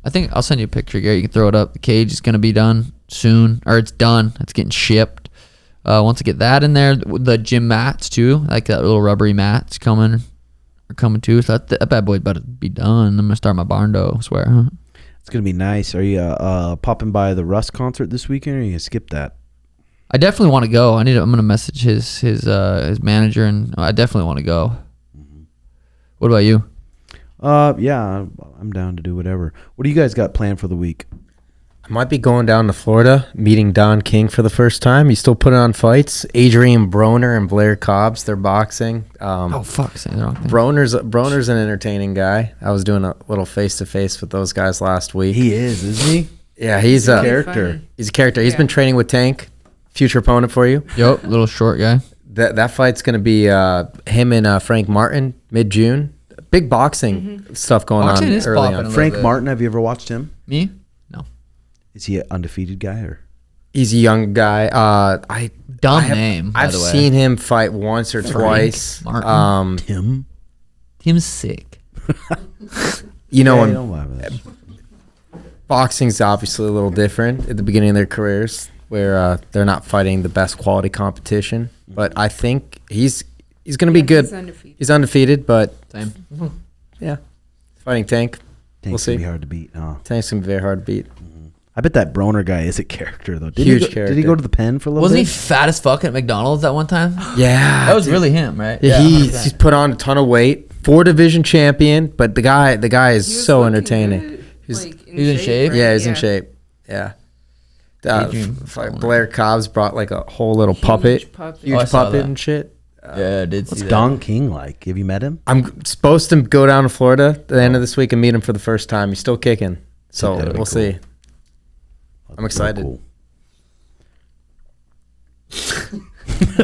I think I'll send you a picture, Gary. You can throw it up. The cage is going to be done soon, or it's done. It's getting shipped. Once I get that in there, the gym mats too, like that little rubbery mats coming too. So that bad boy about to be done. I'm gonna start my barn dough. I swear. It's gonna be nice. Are you popping by the Russ concert this weekend, or are you gonna skip that? I definitely want to go. I'm gonna message his manager, and I definitely want to go. Mm-hmm. What about you? Yeah, I'm down to do whatever. What do you guys got planned for the week? I might be going down to Florida, meeting Don King for the first time. He's still putting on fights. Adrian Broner and Blair Cobbs, they're boxing. Oh, fuck. Saying the wrong thing. Broner's an entertaining guy. I was doing a little face-to-face with those guys last week. He is, isn't he? Yeah, he's a character. He's a character. He's been training with Tank, future opponent for you. Yep, little short guy. That fight's going to be him and Frank Martyn, mid-June. Big boxing stuff going Boxing on is early popping on. a Frank bit. Martyn, have you ever watched him? Me? No. Is he an undefeated guy or? He's a young guy. Dumb name, by I've the way. seen him fight once or twice. Martyn. Tim? Tim's sick. You know, Yeah, don't lie about that. boxing's obviously a little different at the beginning of their careers, where they're not fighting the best quality competition. But I think he's going to be good. He's undefeated, but Same. yeah, fighting Tank. Tank's We'll see. gonna be hard to beat. Huh? Tank's going to be very hard to beat. I bet that Broner guy is a character though. Huge Did he character. go to the pen for a little Wasn't he bit? fat as fuck at McDonald's at one time? Yeah, That was really him, right? Yeah, 100%. he's put on a ton of weight. 4-division champion, but the guy is He was so looking entertaining. good, He's- like, he's in shape? right? Yeah, he's in shape. Yeah. Adrian Blair Cobbs brought like a whole little puppet, Oh, I huge saw puppet that. and shit. Yeah, I did see What's that. Don King like? Have you met him? I'm supposed to go down to Florida at the end of this week and meet him for the first time. He's still kicking, so That'd be we'll cool. see. I'm excited. Cool.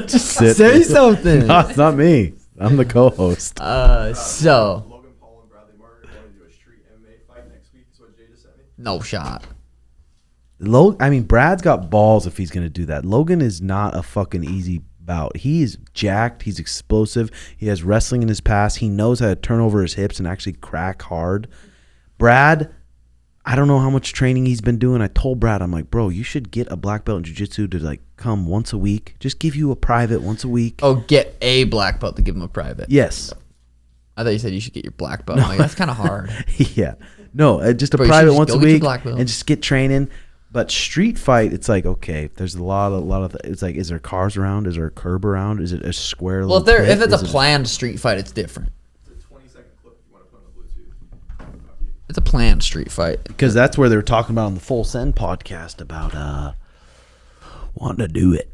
Just sit. Say something. No, it's not me. I'm the co-host. So Logan Paul and Bradley Martin want to do a street MMA fight next week. Is what Jay just sent me. no shot. I mean, Brad's got balls if he's going to do that. Logan is not a fucking easy bout. He is jacked. He's explosive. He has wrestling in his past. He knows how to turn over his hips and actually crack hard. Brad, I don't know how much training he's been doing. I told Brad, I'm like, bro, you should get a black belt in jiu-jitsu to like come once a week. Just give you a private once a week. Oh, get a black belt to give him a private. Yes. I thought you said you should get your black belt. I'm like, that's kind of hard. Yeah. No, just a Bro, you should private just once go a get your week black belt. and just get training. But street fight, it's like, okay, there's a lot of it's like, is there cars around? Is there a curb around? Is it a square Well, little if pit? it's a Is it- planned street fight, it's different. It's a 20-second clip if you want to put on the Bluetooth. It's a planned street fight. Because that's where they were talking about on the Full Send podcast about wanting to do it.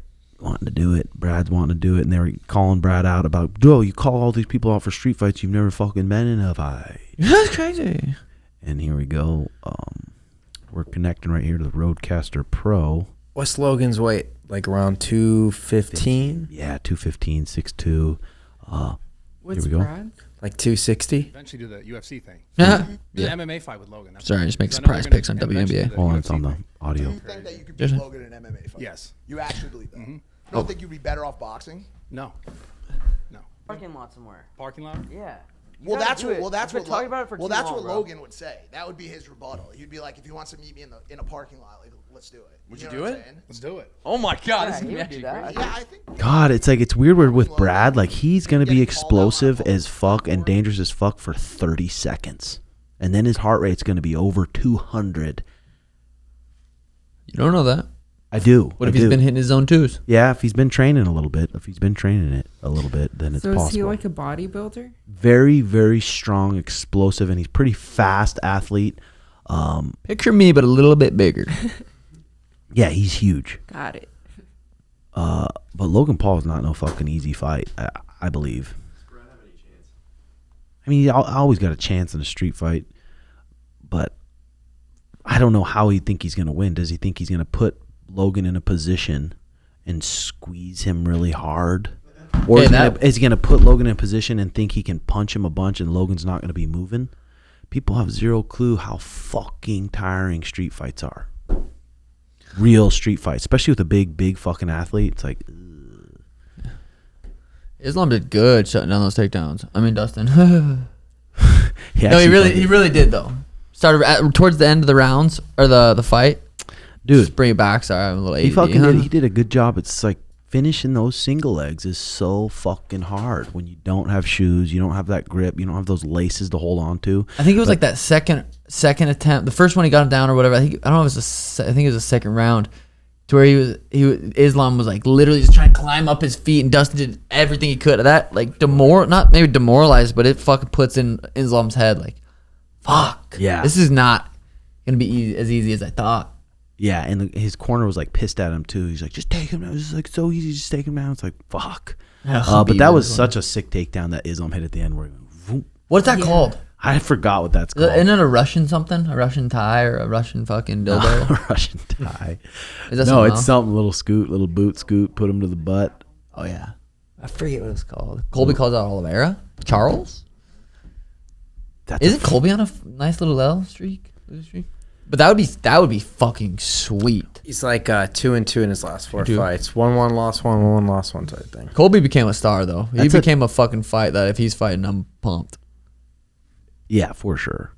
Brad's wanting to do it, and they were calling Brad out about, bro, you call all these people out for street fights, you've never fucking been in a fight. That's crazy. And here we go. We're connecting right here to the Roadcaster Pro. What's Logan's weight? Like around 215? Yeah, 215, 6'2". What's Here we go. Brad? Like 260? Eventually do the UFC thing. Yeah. The MMA fight with Logan. That's Sorry, what- just make 'cause I know they're surprise gonna picks on eventually WNBA. do the Hold on, it's UFC on the thing. audio. You think that you could Does beat it? Logan in an MMA fight? Yes. You actually believe that? Mm-hmm. You don't think you'd be better off boxing? No. No. Parking lot somewhere. Parking lot? Yeah. You Well, gotta that's do what. it. Well, that's You've what. been talking about it for well, too that's long, what bro. Logan would say. That would be his rebuttal. He'd be like, if he wants to meet me in a parking lot, like, let's do it. Would know you do what I'm it? saying? Let's do it. Oh my god, this is gonna be actually great. Yeah, I think. God, it's weird with Brad. Like he's gonna be Getting called out on a explosive public as fuck and platform. dangerous as fuck for 30 seconds, and then his heart rate's gonna be over 200. You don't know that. I do. What I if he's do. been hitting his zone twos? Yeah, if he's been training a little bit, then it's So possible. is he like a bodybuilder? Very, very strong, explosive, and he's pretty fast athlete. Picture me, but a little bit bigger. Yeah, he's huge. Got it. But Logan Paul is not no fucking easy fight. I believe. I mean, I always got a chance in a street fight, but I don't know how he think he's gonna win. Does he think he's gonna put Logan in a position and squeeze him really hard, or is he gonna put Logan in a position and think he can punch him a bunch and Logan's not gonna be moving? People have zero clue how fucking tiring street fights are. Real street fights, especially with a big fucking athlete. It's like, Islam did good shutting down those takedowns. I mean, Dustin. No, he actually really did though. Started towards the end of the rounds or the fight. dude. Just bring it back. Sorry, I'm a little. He ADD, fucking huh? did. He did a good job. It's like finishing those single legs is so fucking hard when you don't have shoes, you don't have that grip, you don't have those laces to hold on to. I think it was like that second attempt. The first one he got him down or whatever. I think it was the second round, to where Islam was like literally just trying to climb up his feet, and Dustin did everything he could. That like not maybe demoralized, but it fucking puts in Islam's head like, fuck. Yeah. This is not gonna be as easy as I thought. Yeah, and his corner was like pissed at him too. He's like, just take him down. It's like so easy, just take him down. It's like, fuck. But that was such a sick takedown that Islam hit at the end. Where he went, whoop. What's that called? I forgot what that's called. Isn't it a Russian something? A Russian tie or a Russian fucking dildo? Russian tie. Is that No, something it's else? something little boot scoot, put him to the butt. Oh yeah, I forget what it's called. Colby calls out Oliveira. Charles? That's Isn't Colby on a nice little L streak? But that would be fucking sweet. He's like 2-2 in his last 4 2-2. fights. 1-1, lost 1, 1-1, lost 1 type thing. Colby became a star though. He That's became a fucking fight that if he's fighting, I'm pumped. Yeah, for sure.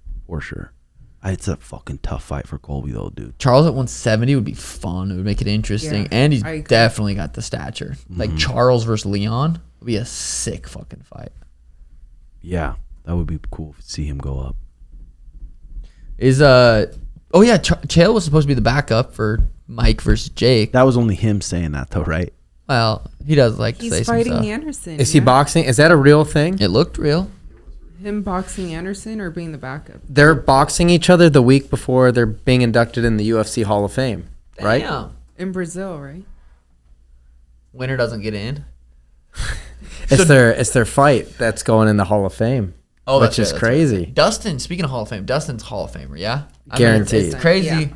It's a fucking tough fight for Colby though, dude. Charles at 170 would be fun. It would make it interesting, Yeah, and he's I agree. definitely got the stature. Mm-hmm. Like Charles versus Leon would be a sick fucking fight. Yeah, that would be cool to see him go up. Oh yeah, Chael was supposed to be the backup for Mike versus Jake. That was only him saying that though, right? Well, he does like to say He's some fighting stuff. Anderson. Is he yeah? boxing? Is that a real thing? It looked real. Him boxing Anderson or being the backup? They're boxing each other the week before they're being inducted in the UFC Hall of Fame, right? Damn. In Brazil, right? Winner doesn't get in. It's their fight that's going in the Hall of Fame. Oh, which that's is right, that's crazy. right. Dustin, speaking of Hall of Fame, Dustin's Hall of Famer, yeah? Guaranteed. It's crazy. Yeah.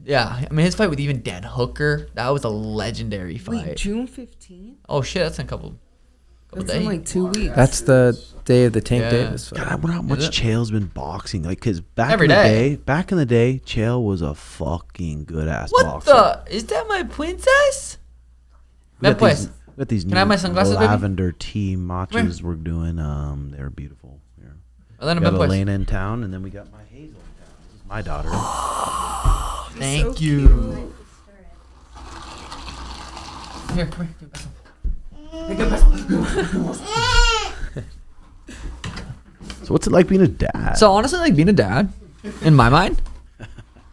Yeah, I mean his fight with even Dan Hooker, that was a legendary fight. Wait, June 15th? Oh shit, that's in a couple That's days. in like 2 weeks. That's the day of the Tank Yeah. Davis fight. God, I wonder how much it? Chael's been boxing. Like, cause Every day. back in the day, Chael was a fucking good ass What boxer. the? Is that my princess? We Me got pues. these Can I have my new sunglasses, baby? lavender tea matchas we're doing. They're beautiful. Here. Elena, We got me pues. Elena in town, and then we got my Hazel in town. This is my daughter. Thank you. Here, come here. So what's it like being a dad? So honestly, like being a dad, in my mind,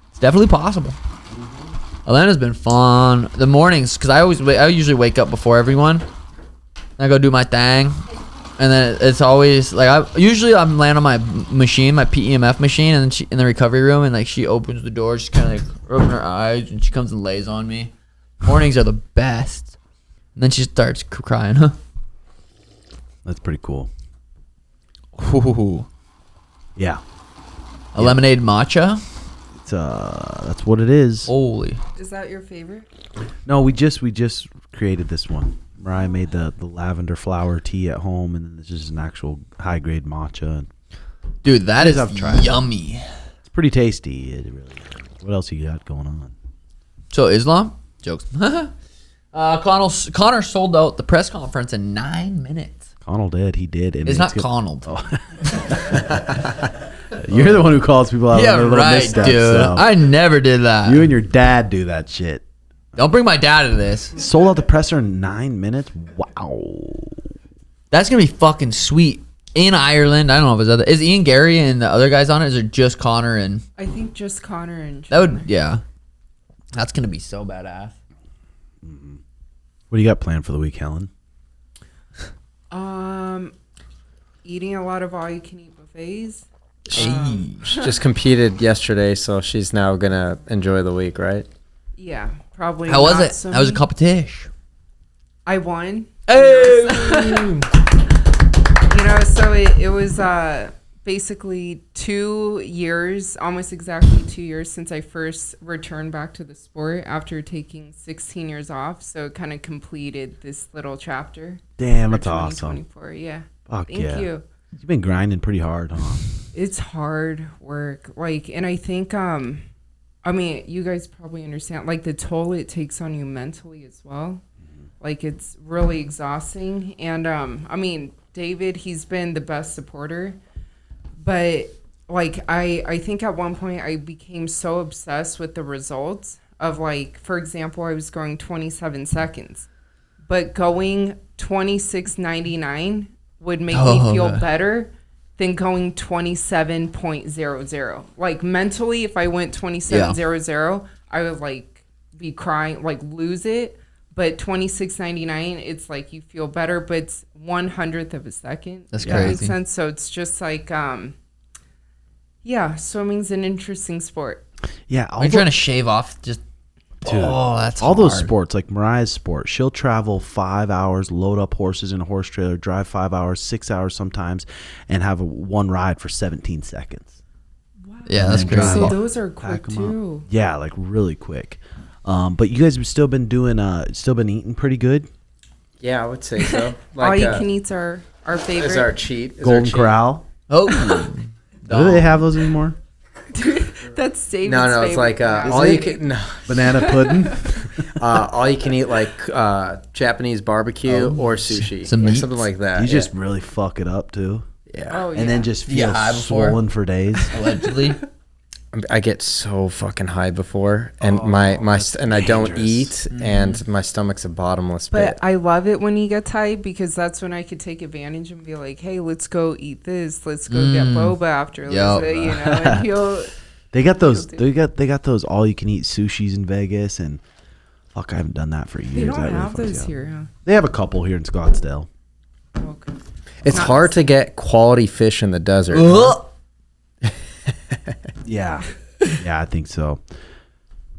it's definitely possible. Atlanta's been fun. The mornings, cause I usually wake up before everyone. And I go do my thing, and then it's always like I'm laying on my machine, my PEMF machine, and then she in the recovery room, and like she opens the door, she's kind of like rubbing her eyes, and she comes and lays on me. Mornings are the best, and then she starts crying. Huh? That's pretty cool. Ooh. Yeah, A lemonade matcha. it's that's what it is. Holy. Is that your favorite? No, we just created this one Mariah made the lavender flower tea at home, and then there's just an actual high grade matcha. Dude, that Guys, is I've tried. yummy. It's pretty tasty. It really is. What else you got going on? So Islam? Jokes. Connor sold out the press conference in 9 minutes. Connell did. He did. And It's not good- Connell. You're the one who calls people out Yeah, on their little right, missteps. dude. So. I never did that. You and your dad do that shit. Don't bring my dad into this. Sold out the presser in 9 minutes? Wow. That's gonna be fucking sweet. In Ireland, I don't know if it's other. Is Ian, Garry, and the other guys on it? Is it just Connor and I think just Connor and that would? Chandler. Yeah, that's gonna be so badass. What do you got planned for the week, Helen? Eating a lot of all-you-can-eat buffets. Hey. She just competed yesterday, so she's now gonna enjoy the week, right? Yeah, probably. How was not it? so How was a many. competition? I won. Hey. You know, so it was basically 2 years, almost exactly 2 years since I first returned back to the sport after taking 16 years off. So it kind of completed this little chapter. Damn, for that's awesome. 2024. Yeah. Fuck Thank yeah. you. You've been grinding pretty hard, huh? It's hard work. Like, and I think, I mean, you guys probably understand, like, the toll it takes on you mentally as well. Like, it's really exhausting. And, I mean, David, he's been the best supporter. But, like, I think at one point I became so obsessed with the results of, like, for example, I was going 27 seconds. But going 26.99 would make me feel better than going 27.00. Like, mentally, if I went 27.00, I would, like, be crying, like, lose it. But 26.99, it's like you feel better, but it's 1/100th of a second. That's If that makes crazy. sense. So it's just like, yeah, swimming's an interesting sport. Yeah. I'm trying to shave off just. Dude, That's all those hard. sports, like Mariah's sport, she'll travel 5 hours, load up horses in a horse trailer, drive 5 hours, 6 hours sometimes, and have one ride for 17 seconds. Yeah, that's And crazy. So drive those are Pack quick 'em up. too. Yeah, like really quick. But you guys have still been doing, still been eating pretty good. Yeah, I would say so. All you can eat's our favorite. Is our cheat. Is our Golden cheat. Corral. Oh, Do they have those anymore? That's David's No, it's favorite. like Yeah. all you can. No, Banana pudding. all you can eat like Japanese barbecue or sushi, Some like meat? something like that. You yeah. just really fuck it up too, yeah. Oh, yeah. and then just Yeah, feel high before. swollen for days. allegedly. I get so fucking high before, and and I don't eat, and my stomach's a bottomless But pit. I love it when he gets high because that's when I could take advantage and be like, "Hey, let's go eat this. Let's go get boba after." Yup. You know, and he'll. They got those. Guilty. They got those all you can eat sushis in Vegas, and fuck, I haven't done that for years. They don't That really have fucks those you up. here, huh? They have a couple here in Scottsdale. Okay. It's Not- hard to get quality fish in the desert. Ugh. Yeah, yeah, I think so.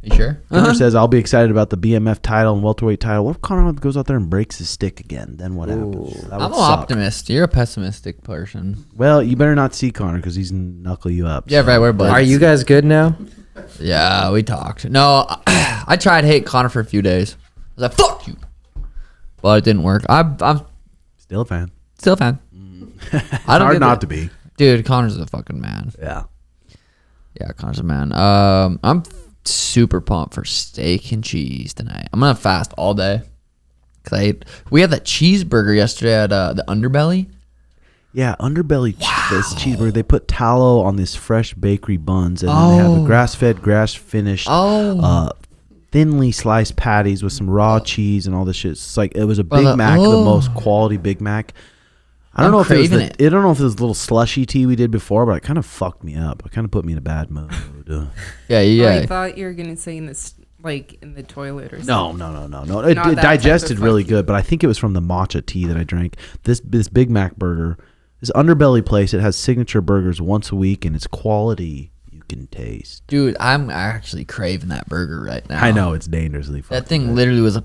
You sure? Connor says I'll be excited about the BMF title and welterweight title. What if Connor goes out there and breaks his stick again? Then what happens? That would I'm an suck. optimist. You're a pessimistic person. Well, you better not see Connor because he's knuckle you up. Yeah, so. right. We're buds. Are you guys good now? Yeah, we talked. No, I tried to hate Connor for a few days. I was like, "Fuck you," but it didn't work. I'm Still a fan. still a fan. I don't hard give not a- to be. Dude, Connor's a fucking man. Yeah. Yeah, Connor's a man. I'm super pumped for steak and cheese tonight. I'm gonna fast all day. We had that cheeseburger yesterday at the Underbelly. Yeah, underbelly this cheeseburger. They put tallow on this fresh bakery buns, and then they have the grass-fed, grass-finished, thinly sliced patties with some raw cheese and all this shit. It's like it was a Big Mac, the most quality Big Mac. I don't know if it was craving I don't know if it was a little slushy tea we did before, but it kind of fucked me up. It kind of put me in a bad mood. Yeah, I yeah. thought you were gonna say in this, like in the toilet or No. something. It Not that type digested of really fuck you. good, but I think it was from the matcha tea that I drank. This Big Mac burger, this Underbelly place, it has signature burgers once a week, and it's quality you can taste. Dude, I'm actually craving that burger right now. I know it's dangerously fucking That thing good. literally was a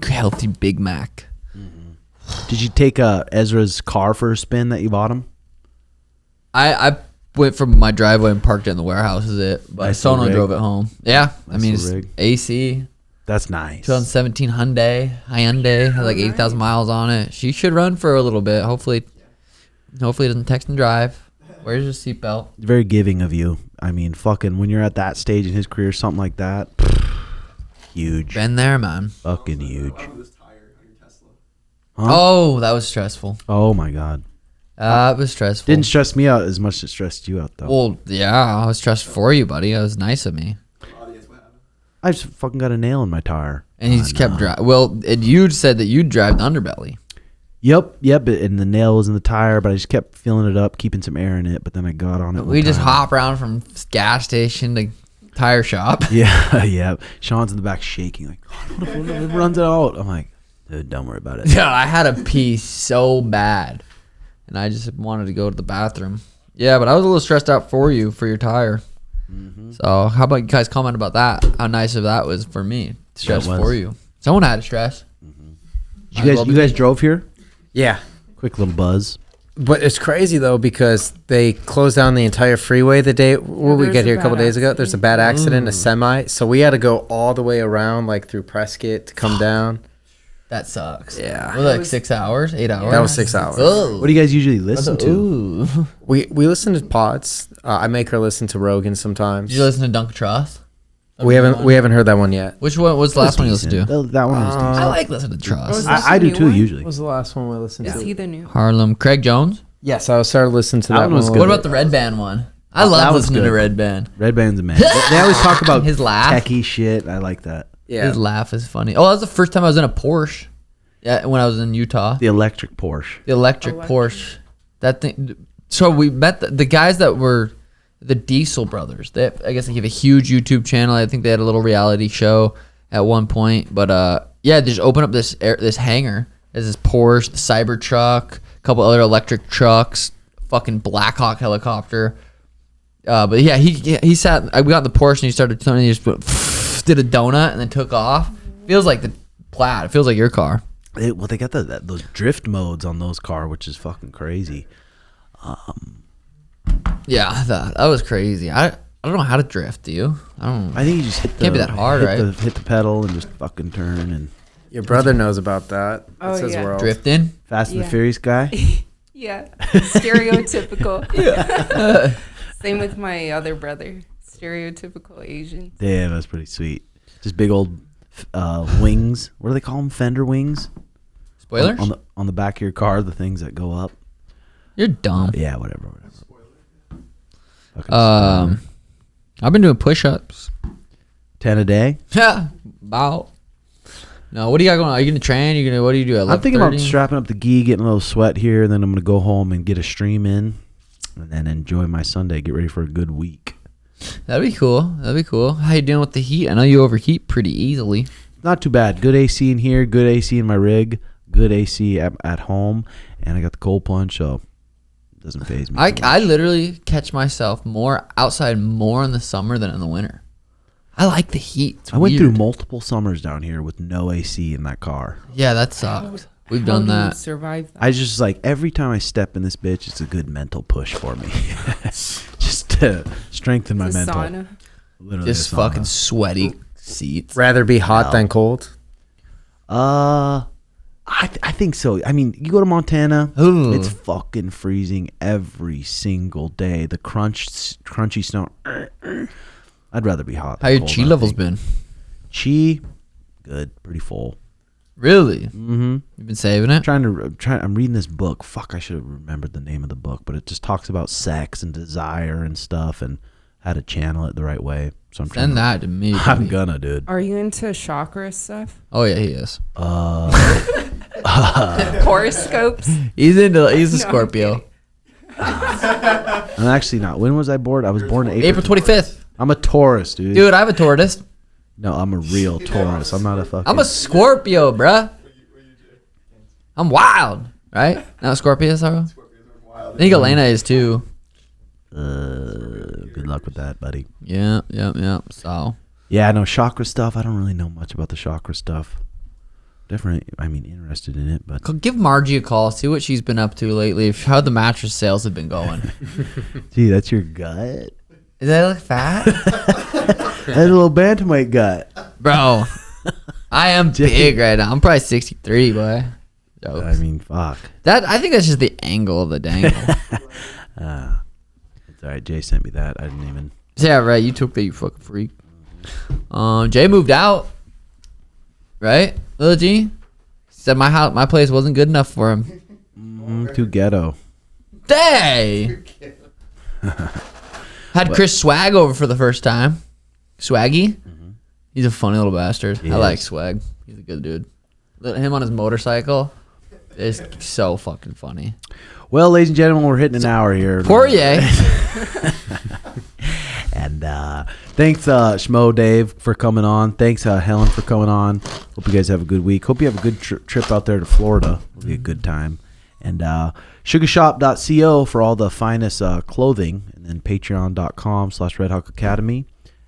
healthy Big Mac. Did you take Ezra's car for a spin that you bought him? I went from my driveway and parked it in the warehouse. Is it? But Nice Sono little rig. drove it home. Yeah, I Nice mean little it's rig. AC. That's nice. 2017 Hyundai has like 80,000 miles on it. She should run for a little bit. Hopefully it doesn't text and drive. Where's your seatbelt? Very giving of you. I mean, fucking when you're at that stage in his career, something like that, huge. Been there, man. Fucking huge. Huh? Oh, that was stressful. Oh my god. It was stressful. Didn't stress me out as much as it stressed you out though. Well, yeah, I was stressed for you, buddy. That was nice of me. I just fucking got a nail in my tire. And he just kept driving. Well, you said that you'd drive the underbelly. Yep, and the nail was in the tire, but I just kept filling it up, keeping some air in it, but then I got on it. We just hop around from gas station to tire shop. Yeah. Sean's in the back shaking, like, what if it runs out? I'm like, dude, don't worry about it. Yeah, I had a pee so bad, and I just wanted to go to the bathroom. Yeah, but I was a little stressed out for you for your tire. Mm-hmm. So how about you guys comment about that? How nice of that was for me. Stress That was. for you. Someone had stress. You guys drove here? Yeah. Quick little buzz. But it's crazy though because they closed down the entire freeway the day we there's get a here a couple bad days ago. There's a bad accident, a semi. So we had to go all the way around like through Prescott to come down. That sucks. Yeah. Was it like 6 hours, 8 hours? That was 6 hours. Oh. What do you guys usually listen to? Ooh. We listen to pods. I make her listen to Rogan sometimes. Did you listen to Dunk Trust? We haven't heard that one yet. Which one was the last one you listened to? That one was decent. I like listening to Trust. Was I do the too, new one? usually. What was the last one we listened Is to? he the new? Harlem. Craig Jones? Yes, I started listening to That that one was one. good. What about the Red Band one? I That love was listening to good. Red Band. Red Band's a man. They always talk about His laugh. techie shit. I like that. Yeah. His laugh is funny. Oh, that was the first time I was in a Porsche. Yeah, when I was in Utah. The electric Porsche. The electric Porsche. That thing. So we met the guys that were the Diesel brothers. I guess they have a huge YouTube channel. I think they had a little reality show at one point. But yeah, they just open up this hangar. There's this Porsche, the Cybertruck, a couple other electric trucks, fucking Blackhawk helicopter. But yeah, he sat. We got in the Porsche and he started turning. He just did a donut and then took off. Feels like the Plaid. It feels like your car. They got those drift modes on those cars, which is fucking crazy. Yeah, that was crazy. I don't know how to drift. Do you? I don't. I think you just hit Can't be that hard, right? Hit the pedal and just fucking turn and Your brother knows about that. Oh, That's his yeah. world. Drifting. Fast and the Yeah. Furious guy. Yeah, stereotypical. Yeah. Same with my other brother, stereotypical Asian. Damn, that's pretty sweet. Just big old wings. What do they call them? Fender wings. Spoilers. On the back of your car, the things that go up. You're dumb. Yeah, whatever. Fucking I've been doing push-ups. 10 a day. Yeah, about. No, what do you got going on? Are you gonna train? What do you do? At I'm thinking about 11:30? strapping up the gi, getting a little sweat here, and then I'm gonna go home and get a stream in, and then enjoy my Sunday. Get ready for a good week. That'd be cool. That'd be cool. How you doing with the heat? I know you overheat pretty easily. Not too bad. Good AC in here. Good AC in my rig. Good AC at home, and I got the cold plunge, so it doesn't faze me. too I much. literally catch myself more outside more in the summer than in the winter. I like the heat. It's I went through weird. multiple summers down here with no AC in that car. Yeah, that sucks. We've How done do you that. survive that? I just like every time I step in this bitch, it's a good mental push for me, just to strengthen my It's a mental. sauna. Literally Just a sauna. fucking sweaty seats. Rather be hot No. than cold. I think so. I mean, you go to Montana, Ooh. it's fucking freezing every single day. The crunchy snow. I'd rather be hot. How than your cold, chi I levels think. been? Chi, good, pretty full. Really? Mm-hmm. You've been saving it? I'm reading this book. Fuck, I should have remembered the name of the book, but it just talks about sex and desire and stuff, and how to channel it the right way. So I'm trying. Send that to me. I'm buddy. gonna, dude. Are you into chakra stuff? Oh yeah, he is. Horoscopes? He's a No, I'm Scorpio. I'm actually not. When was I born? I was born in April 25th. I'm a Taurus, dude. Dude, I have a tortoise. No, I'm a real Taurus. I'm not a fucking. I'm a Scorpio, bruh. I'm wild, right? Not Scorpio, sorrow. I think Elena is too. Good luck with that, buddy. Yeah. So Yeah, no chakra stuff. I don't really know much about the chakra stuff. Definitely, I mean, interested in it, but give Margie a call. See what she's been up to lately. How the mattress sales have been going. gee, that's your gut. Does that look fat, That's a little bantamweight gut. bro? I am big right now. I'm probably 63, boy. Jokes. I mean, fuck. I think that's just the angle of the dangle. It's all right. Jay sent me that. I didn't even. Yeah, right. You took that, you fucking freak. Jay moved out, right? Lil G said my place wasn't good enough for him. Too ghetto. Hey. Had Chris Swag over for the first time. Swaggy. He's a funny little bastard. I like Swag. He's a good dude. Him on his motorcycle is so fucking funny. Well, ladies and gentlemen, we're hitting an hour here. Porier. And thanks, Schmo Dave, for coming on. Thanks, Helen, for coming on. Hope you guys have a good week. Hope you have a good trip out there to Florida. It'll be a good time. And sugarshop.co for all the finest clothing. And then patreon.com/RedHawk Academy.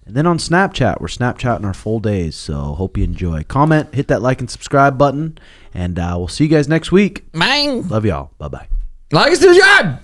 And then on Snapchat, we're Snapchatting our full days. So hope you enjoy. Comment, hit that like and subscribe button. And we'll see you guys next week. Bang. Love y'all. Bye-bye. Like us to the job.